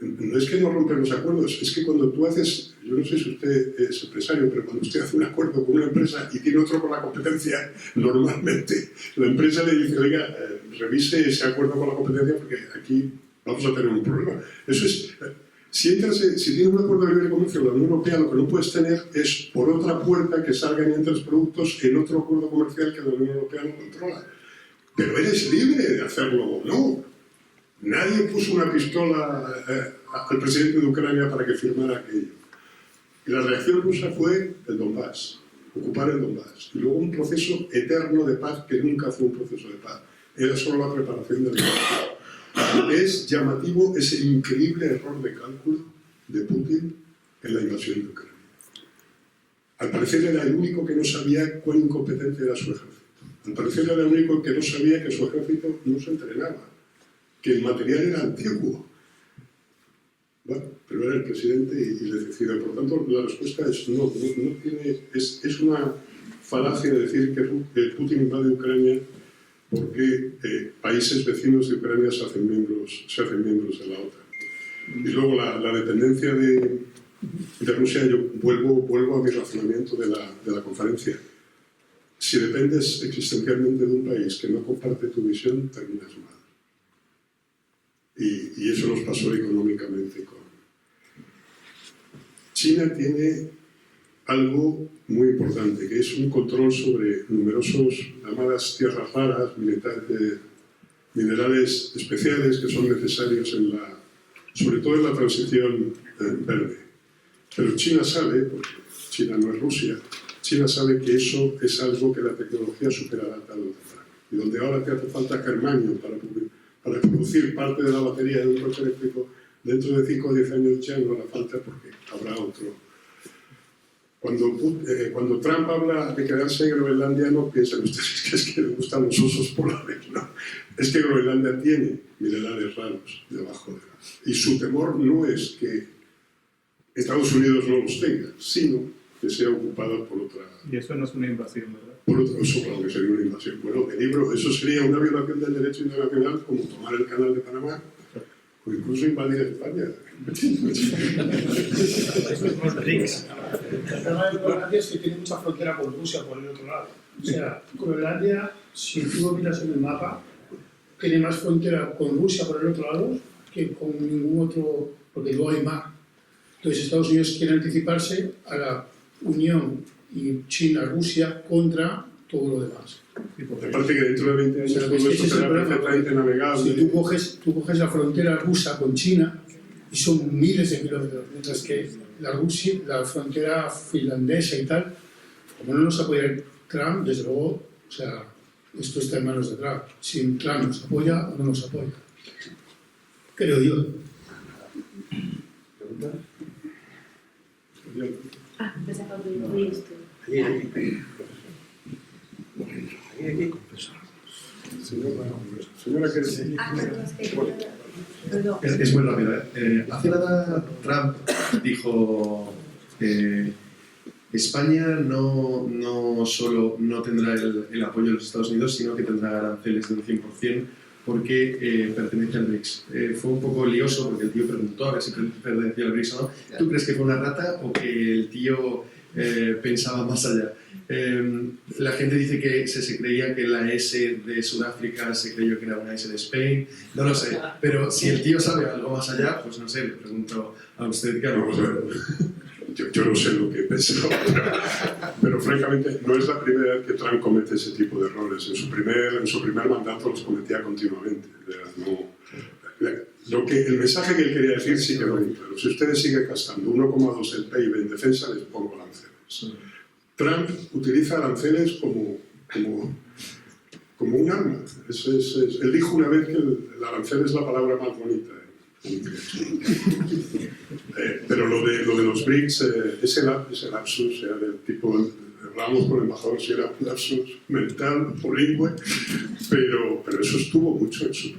Speaker 2: No es que no romper los acuerdos, es que cuando tú haces, yo no sé si usted es empresario, pero cuando usted hace un acuerdo con una empresa y tiene otro con la competencia, normalmente la empresa le dice, oiga, revise ese acuerdo con la competencia porque aquí vamos a tener un problema. Eso es, si tienes un acuerdo de libre comercio con la Unión Europea, lo que no puedes tener es por otra puerta que salgan y entren los productos en otro acuerdo comercial que la Unión Europea no controla. Pero eres libre de hacerlo o no. Nadie puso una pistola al presidente de Ucrania para que firmara aquello. Y la reacción rusa fue el Donbass, ocupar el Donbass. Y luego un proceso eterno de paz que nunca fue un proceso de paz. Era solo la preparación del paz. Es llamativo ese increíble error de cálculo de Putin en la invasión de Ucrania. Al parecer era el único que no sabía cuán incompetente era su ejército. Al parecer era el único que no sabía que su ejército no se entrenaba, que el material era antiguo. Bueno, pero era el presidente y le decide. Por lo tanto, la respuesta es no tiene, es una falacia decir que Putin invade Ucrania porque países vecinos de Ucrania se hacen miembros de la OTAN. Y luego la dependencia de Rusia, yo vuelvo a mi razonamiento de la conferencia. Si dependes existencialmente de un país que no comparte tu visión, terminas mal. Y eso nos pasó económicamente con... China tiene algo muy importante, que es un control sobre numerosos llamadas tierras raras, minerales especiales que son necesarios sobre todo en la transición verde. Pero China sabe, porque China no es Rusia, China sabe que eso es algo que la tecnología superará tarde o temprano. Y donde ahora te hace falta germanio para producir parte de la batería de un coche eléctrico, dentro de 5 o 10 años ya no hará falta porque habrá otro. Cuando Trump habla de quedarse en Groenlandia, no piensen ustedes que es que le gustan los osos polares, no. Es que Groenlandia tiene minerales raros debajo de él. Y su temor no es que Estados Unidos no los tenga, sino que sea ocupada por otra...
Speaker 4: Y eso no es una invasión, ¿verdad?
Speaker 2: Eso claro que sería una invasión. Bueno, eso sería una violación del derecho internacional, como tomar el canal de Panamá o incluso invadir España.
Speaker 5: El problema de Groenlandia es que tiene mucha frontera con Rusia por el otro lado. O sea, Groenlandia, si tú lo miras en el mapa, tiene más frontera con Rusia por el otro lado que con ningún otro, porque luego hay mar. Entonces Estados Unidos quiere anticiparse a la unión y China-Rusia contra todo lo demás.
Speaker 2: Aparte que dentro de 20 años todo esto será perfectamente navegable.
Speaker 5: Si tú coges la frontera rusa con China y son miles de kilómetros, mientras que la frontera finlandesa y tal, como no nos apoya Trump, desde luego, o sea, esto está en manos de Trump. Si Trump nos apoya o no nos apoya. Creo yo.
Speaker 2: ¿Pregunta?
Speaker 6: Pensaba que hoy esto.
Speaker 2: Señora, que
Speaker 6: Perdón.
Speaker 7: Es muy rápido. Hace nada Trump dijo España no solo no tendrá el apoyo de los Estados Unidos, sino que tendrá aranceles del 100% porque pertenece al BRICS. Fue un poco lioso porque el tío preguntó a ver si pertenecía al BRICS o no. ¿Tú crees que fue una rata o que el tío pensaba más allá? La gente dice que se creía que la S de Sudáfrica se creyó que era una S de Spain, no lo sé, pero si el tío sabe algo más allá, pues no sé, le pregunto a usted qué algo.
Speaker 2: Yo no sé lo que pensaba, pero francamente no es la primera vez que Trump comete ese tipo de errores. En su primer mandato los cometía continuamente. El mensaje que él quería decir sí quedó muy claro. Si ustedes siguen gastando 1,2 el PIB en defensa, les pongo aranceles. Trump utiliza aranceles como un arma. Él dijo una vez que el arancel es la palabra más bonita. Pero lo de los BRICS, ese lapsus era del tipo, hablamos con el embajador si era un lapsus mental o lingüe, pero eso estuvo mucho en su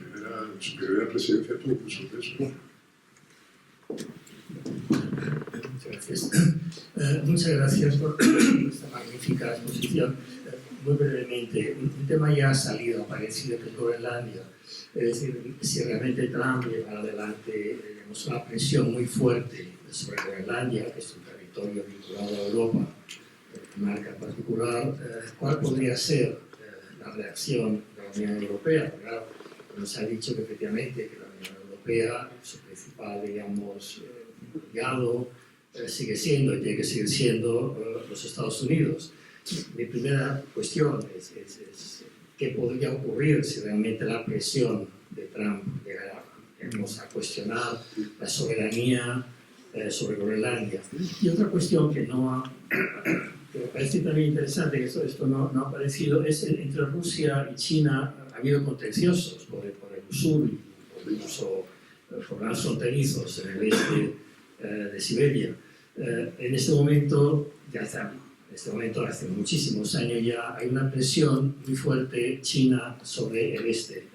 Speaker 2: primera presidencia, tuvo mucho peso.
Speaker 8: Muchas gracias por esta magnífica exposición. Muy brevemente, un tema ya ha salido, aparecido, que es Groenlandia. Es decir, si realmente Trump lleva adelante una presión muy fuerte sobre Groenlandia, que es un territorio vinculado a Europa, marca en particular, ¿cuál podría ser la reacción de la Unión Europea? Claro, nos ha dicho que efectivamente que la Unión Europea, su principal, digamos, aliado, sigue siendo y tiene que seguir siendo los Estados Unidos. Mi primera cuestión es qué podría ocurrir si realmente la presión de Trump llegara a cuestionar la soberanía sobre Groenlandia. Y otra cuestión que me parece también interesante, que esto no ha aparecido, es entre Rusia y China ha habido contenciosos por el sur y por incluso problemas fronterizos en el este de Siberia. En este momento, hace muchísimos años ya, hay una presión muy fuerte china sobre el este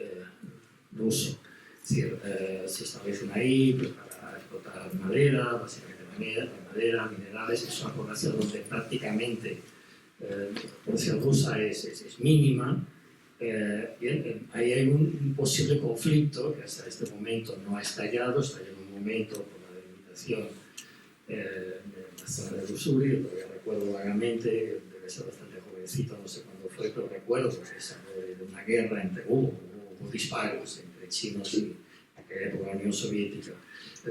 Speaker 8: ruso. Es decir, se establecen ahí para explotar madera, básicamente madera, minerales. Es una población donde prácticamente la población rusa es mínima. Bien, ahí hay un posible conflicto que hasta este momento no ha estallado, está en un momento por la delimitación de la zona de Usuri, lo que recuerdo vagamente, debe ser bastante jovencito, no sé cuándo fue, pero recuerdo que es de una guerra hubo disparos entre chinos y aquella época la Unión Soviética.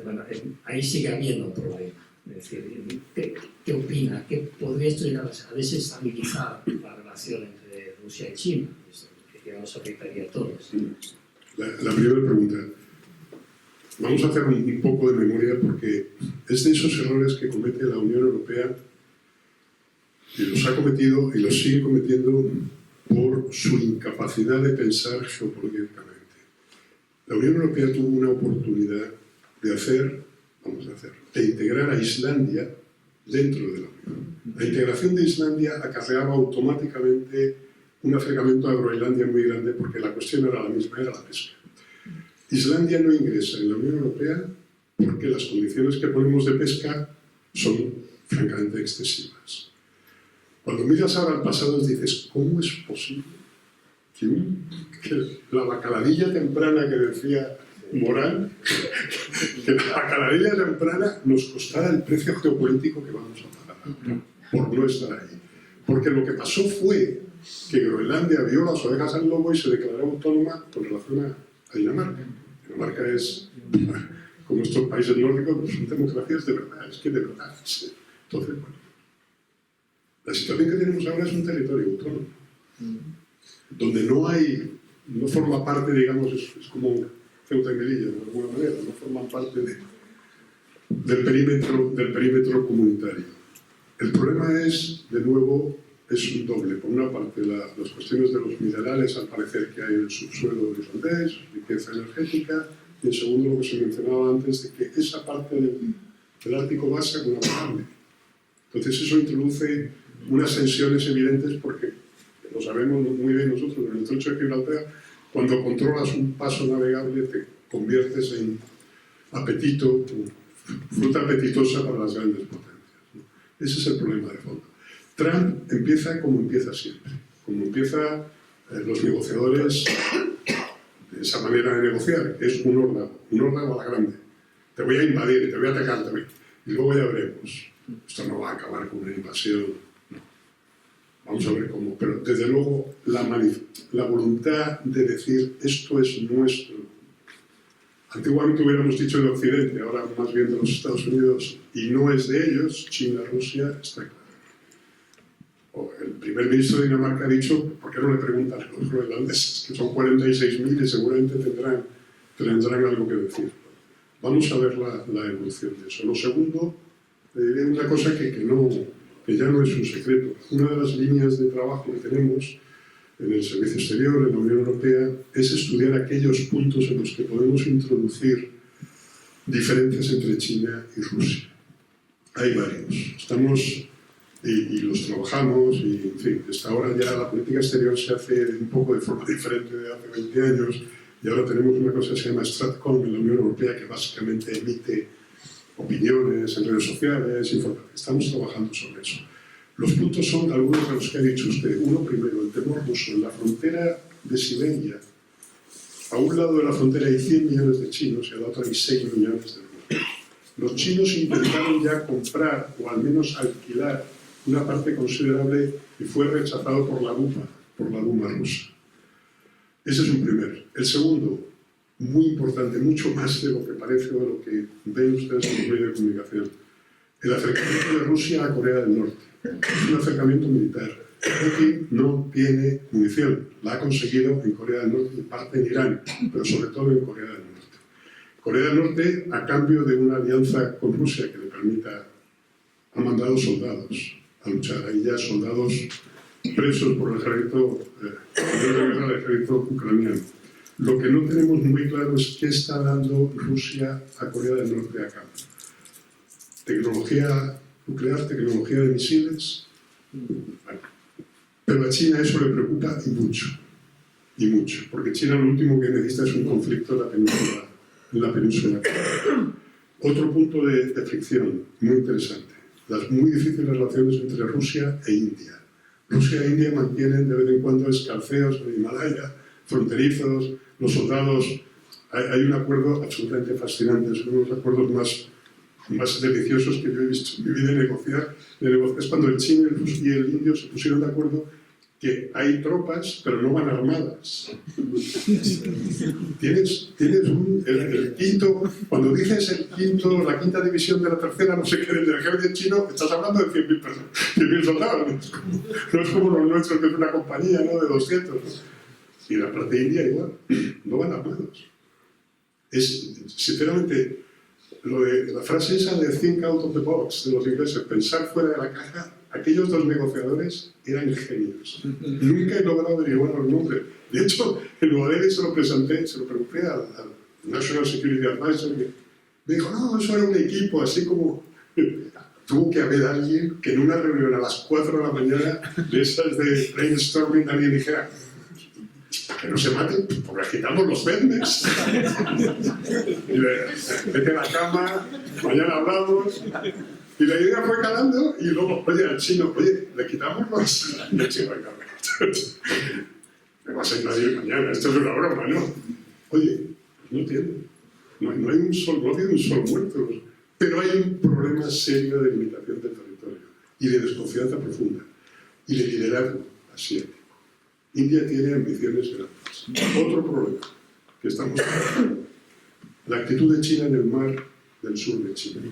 Speaker 8: Bueno, ahí sigue habiendo un problema. Es decir, ¿qué opina? ¿Qué podría esto llegar a desestabilizar la relación entre Rusia y China? Eso, que nos afectaría a todos.
Speaker 2: La primera pregunta. Vamos a hacer un poco de memoria porque es de esos errores que comete la Unión Europea y los ha cometido y los sigue cometiendo por su incapacidad de pensar geopolíticamente. La Unión Europea tuvo una oportunidad de integrar a Islandia dentro de la Unión. La integración de Islandia acarreaba automáticamente un acercamiento a Groenlandia muy grande porque la cuestión era la misma, era la pesca. Islandia no ingresa en la Unión Europea porque las condiciones que ponemos de pesca son francamente excesivas. Cuando miras ahora al pasado dices, ¿cómo es posible que la bacaladilla temprana que decía Morán, que la bacaladilla temprana nos costara el precio geopolítico que vamos a pagar por no estar ahí? Porque lo que pasó fue que Groenlandia vio las ovejas al lobo y se declaró autónoma con relación a Dinamarca. Dinamarca es, como estos países nórdicos, no son democracias de verdad, es que de verdad. Entonces, bueno, la situación que tenemos ahora es un territorio autónomo, donde no forma parte, digamos, es como Ceuta y Melilla, de alguna manera, no forman parte del perímetro comunitario. El problema es, de nuevo, es un doble. Por una parte, las cuestiones de los minerales, al parecer que hay en el subsuelo islandés, riqueza energética, y en segundo, lo que se mencionaba antes, de que esa parte del Ártico va a ser navegable. Entonces eso introduce unas tensiones evidentes porque, lo sabemos muy bien nosotros, en el Estrecho de Gibraltar, cuando controlas un paso navegable te conviertes en fruta apetitosa para las grandes potencias, ¿no? Ese es el problema de fondo. Trump empieza como empieza siempre, como empiezan los negociadores de esa manera de negociar, que es un órdago a la grande. Te voy a invadir, te voy a atacar también. Y luego ya veremos. Esto no va a acabar con una invasión. No. Vamos a ver cómo. Pero desde luego la voluntad de decir esto es nuestro. Antiguamente hubiéramos dicho de Occidente, ahora más bien de los Estados Unidos, y no es de ellos, China, Rusia, está claro. El primer ministro de Dinamarca ha dicho, ¿por qué no le preguntan a los groenlandeses? Que son 46.000 y seguramente tendrán algo que decir. Vamos a ver la evolución de eso. Lo segundo, diré una cosa que ya no es un secreto. Una de las líneas de trabajo que tenemos en el Servicio Exterior, en la Unión Europea, es estudiar aquellos puntos en los que podemos introducir diferencias entre China y Rusia. Hay varios. Estamos, y los trabajamos, y en fin, hasta ahora ya la política exterior se hace un poco de forma diferente de hace 20 años, y ahora tenemos una cosa que se llama Stratcom en la Unión Europea, que básicamente emite opiniones en redes sociales, información. Estamos trabajando sobre eso. Los puntos son algunos de los que ha dicho usted. Uno primero, el temor ruso. En la frontera de Siberia, a un lado de la frontera hay 100 millones de chinos y a la otra hay 6 millones de rusos. Los chinos intentaron ya comprar o al menos alquilar una parte considerable y fue rechazado por la Duma rusa. Ese es un primero. El segundo, muy importante, mucho más de lo que parece o de lo que ven ustedes en los medios de comunicación, el acercamiento de Rusia a Corea del Norte. Es un acercamiento militar. Putin no tiene munición. La ha conseguido en Corea del Norte y parte en Irán, pero sobre todo en Corea del Norte. Corea del Norte, a cambio de una alianza con Rusia que le permita, ha mandado soldados a luchar. Hay ya soldados presos por el ejército ucraniano. Lo que no tenemos muy claro es qué está dando Rusia a Corea del Norte a cambio. Tecnología nuclear, tecnología de misiles. Bueno, pero a China eso le preocupa y mucho, porque China lo último que necesita es un conflicto en la península. Otro punto de fricción muy interesante, las muy difíciles relaciones entre Rusia e India. Rusia e India mantienen de vez en cuando escalceos en el Himalaya, fronterizos, los soldados. Hay un acuerdo absolutamente fascinante, son uno de los acuerdos más deliciosos que yo he visto en mi vida de negociar. Es cuando el chino y el indio se pusieron de acuerdo que hay tropas, pero no van armadas. Tienes el quinto, cuando dices la quinta división de la tercera, no sé qué, del ejército chino, estás hablando de 100.000 soldados. No es como los nuestros, que es una compañía, ¿no?, de 200. Y la parte india igual, no van armados. Sinceramente, lo de la frase esa de think out of the box de los ingleses, pensar fuera de la caja, aquellos dos negociadores eran genios. Nunca he logrado averiguar los nombres. De hecho, en Nueva Delhi se lo pregunté al National Security Advisor, y me dijo, no, eso era un equipo, así como... Tuvo que haber alguien que en una reunión a las 4 de la mañana, de esas de brainstorming, alguien dijera, que no se maten, porque agitamos los verdes. Y vete a la cama, mañana hablamos. Y la idea fue calando, y luego, oye, al chino, oye, ¿le quitamos los? Y el chino, venga, me vas a invadir mañana, esto es una broma, ¿no? Oye, no tiene. No hay un solo muerto. Pero hay un problema serio de limitación del territorio, y de desconfianza profunda, y de liderazgo asiático. India tiene ambiciones grandes. Otro problema que estamos tratando, la actitud de China en el mar del sur de China.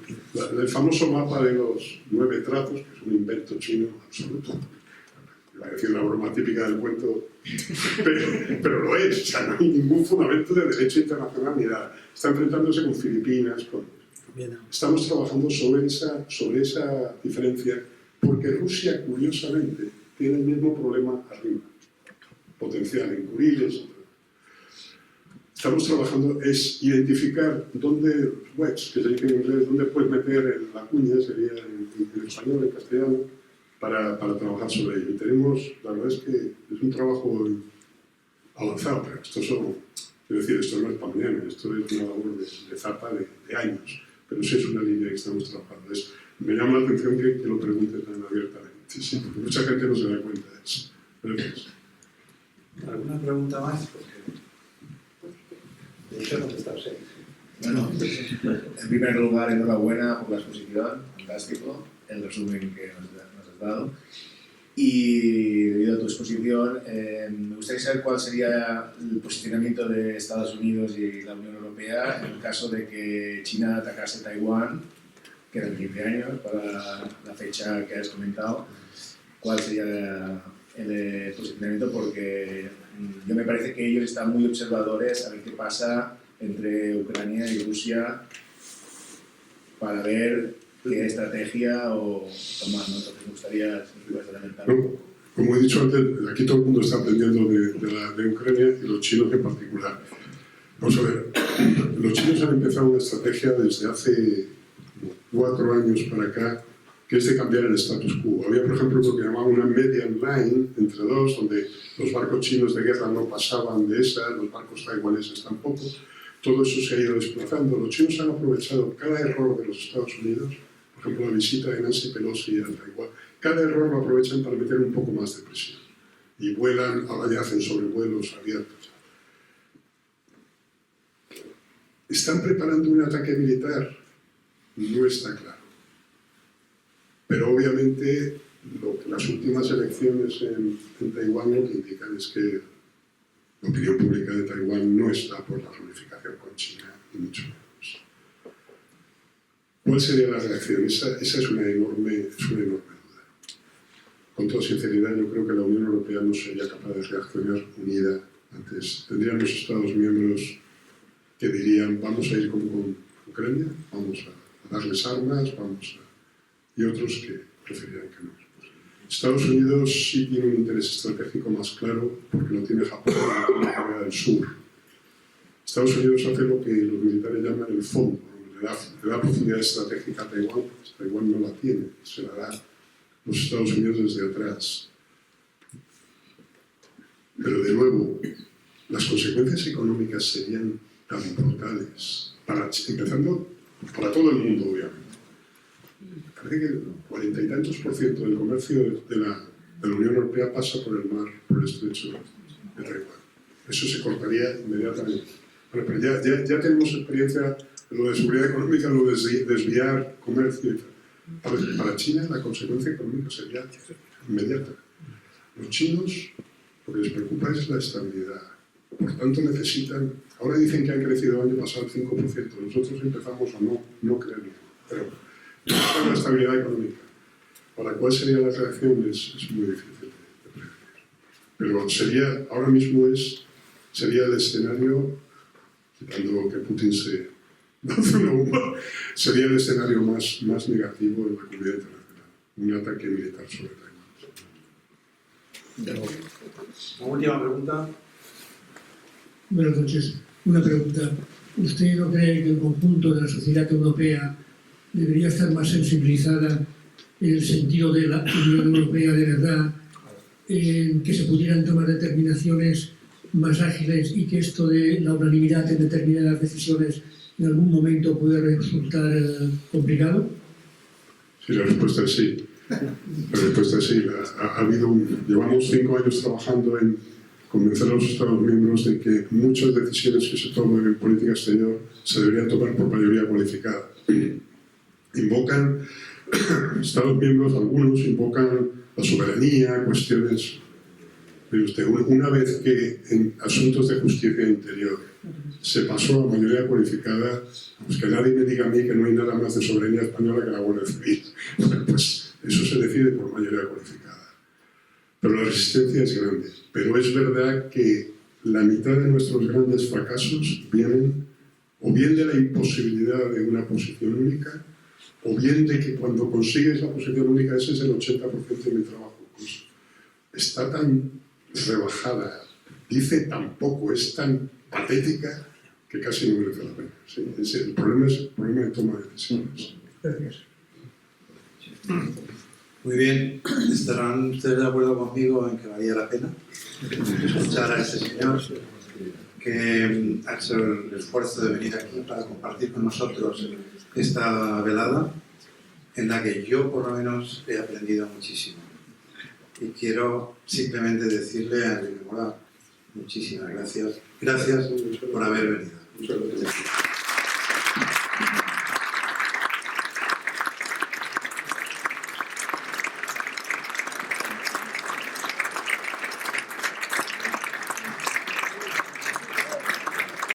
Speaker 2: El famoso mapa de los 9 trazos, que es un invento chino absoluto. Iba a decir la broma típica del cuento, pero lo es. O sea, no hay ningún fundamento de derecho internacional ni nada. Está enfrentándose con Filipinas, Estamos trabajando sobre esa diferencia, porque Rusia, curiosamente, tiene el mismo problema arriba. Potencial en Kuriles. Estamos trabajando es identificar dónde, wedge, que se dice en inglés, dónde puedes meter la cuña, sería en español, en castellano, para trabajar sobre ello. Y tenemos, la verdad es que es un trabajo avanzado, pero esto no es para mañana, esto es una labor de zapa de años, pero sí es una línea que estamos trabajando. Me llama la atención que lo preguntes tan abiertamente, sí, porque mucha gente no se da cuenta de eso. Gracias.
Speaker 1: ¿Alguna pregunta más? De hecho, contestarse.
Speaker 9: Bueno, en primer lugar, enhorabuena por la exposición, fantástico, el resumen que nos has dado. Y debido a tu exposición, me gustaría saber cuál sería el posicionamiento de Estados Unidos y la Unión Europea en el caso de que China atacase Taiwán, que eran 15 años para la fecha que has comentado. ¿Cuál sería el posicionamiento? Porque yo me parece que ellos están muy observadores a ver qué pasa entre Ucrania y Rusia para ver qué estrategia tomar, ¿no? Entonces me gustaría si puedes adelantar un poco.
Speaker 2: Como he dicho antes, aquí todo el mundo está aprendiendo de Ucrania y los chinos en particular. Vamos a ver, Los chinos han empezado una estrategia desde hace 4 años para acá, que es de cambiar el status quo. Había, por ejemplo, lo que llamaban una median line entre dos, donde los barcos chinos de guerra no pasaban de esa, los barcos taiwaneses tampoco. Todo eso se ha ido desplazando. Los chinos han aprovechado cada error de los Estados Unidos, por ejemplo, la visita de Nancy Pelosi a Taiwán. Cada error lo aprovechan para meter un poco más de presión. Y vuelan, ahora ya hacen sobrevuelos abiertos. ¿Están preparando un ataque militar? No está claro. Pero obviamente las últimas elecciones en Taiwán lo que indican es que la opinión pública de Taiwán no está por la reunificación con China, ni mucho menos. ¿Cuál sería la reacción? Esa es una enorme duda. Con toda sinceridad, yo creo que la Unión Europea no sería capaz de reaccionar unida antes. Tendrían los Estados miembros que dirían, vamos a ir como con Ucrania, vamos a darles armas, y otros que preferirían que no. Estados Unidos sí tiene un interés estratégico más claro porque lo tiene Japón y la Corea del Sur. Estados Unidos hace lo que los militares llaman el fondo, le da profundidad estratégica a Taiwán, porque Taiwán no la tiene, se la da los Estados Unidos desde atrás. Pero de nuevo, las consecuencias económicas serían tan brutales, empezando para todo el mundo, obviamente. Parece que el 40 y tantos % del comercio de la Unión Europea pasa por el mar, por el estrecho de Taiwán. Eso se cortaría inmediatamente. Bueno, pero ya tenemos experiencia en lo de seguridad económica, lo de desviar comercio y tal. Para China la consecuencia económica sería inmediata. Los chinos lo que les preocupa es la estabilidad. Por tanto necesitan, ahora dicen que han crecido el año pasado el 5%, nosotros empezamos a no creerlo, pero necesitan la estabilidad económica. Para cuál sería la reacción es muy difícil de predecir. Pero ahora mismo sería el escenario, quitando que Putin se hace una bomba, sería el escenario más negativo en la comunidad internacional. Un ataque militar sobre Taiwán.
Speaker 1: Una última pregunta.
Speaker 8: Buenas noches. Una pregunta. ¿Usted no cree que el conjunto de la sociedad europea debería estar más sensibilizada en el sentido de la Unión Europea de verdad, en que se pudieran tomar determinaciones más ágiles y que esto de la unanimidad en determinadas decisiones en algún momento puede resultar complicado?
Speaker 2: Sí, la respuesta es sí. La respuesta es sí. Llevamos 5 años trabajando en convencer a los Estados miembros de que muchas decisiones que se toman en política exterior se deberían tomar por mayoría cualificada. Estados miembros, algunos invocan la soberanía, cuestiones. Mire usted, una vez que en asuntos de justicia interior se pasó a mayoría cualificada, pues que nadie me diga a mí que no hay nada más de soberanía española que la Guardia Civil. Pues eso se decide por mayoría cualificada. Pero la resistencia es grande. Pero es verdad que la mitad de nuestros grandes fracasos vienen o bien de la imposibilidad de una posición única, o bien de que cuando consigues la posición única, ese es el 80% de mi trabajo. Pues está tan rebajada, dice tan poco, es tan patética, que casi no merece la pena. ¿Sí? El problema es el problema de toma de decisiones.
Speaker 8: Gracias.
Speaker 1: Muy bien. ¿Estarán ustedes de acuerdo conmigo en que valía la pena escuchar a este señor que ha hecho el esfuerzo de venir aquí para compartir con nosotros esta velada en la que yo por lo menos he aprendido muchísimo? Y quiero simplemente decirle a Enrique Mora muchísimas gracias. Gracias por haber venido.
Speaker 2: Muchas gracias.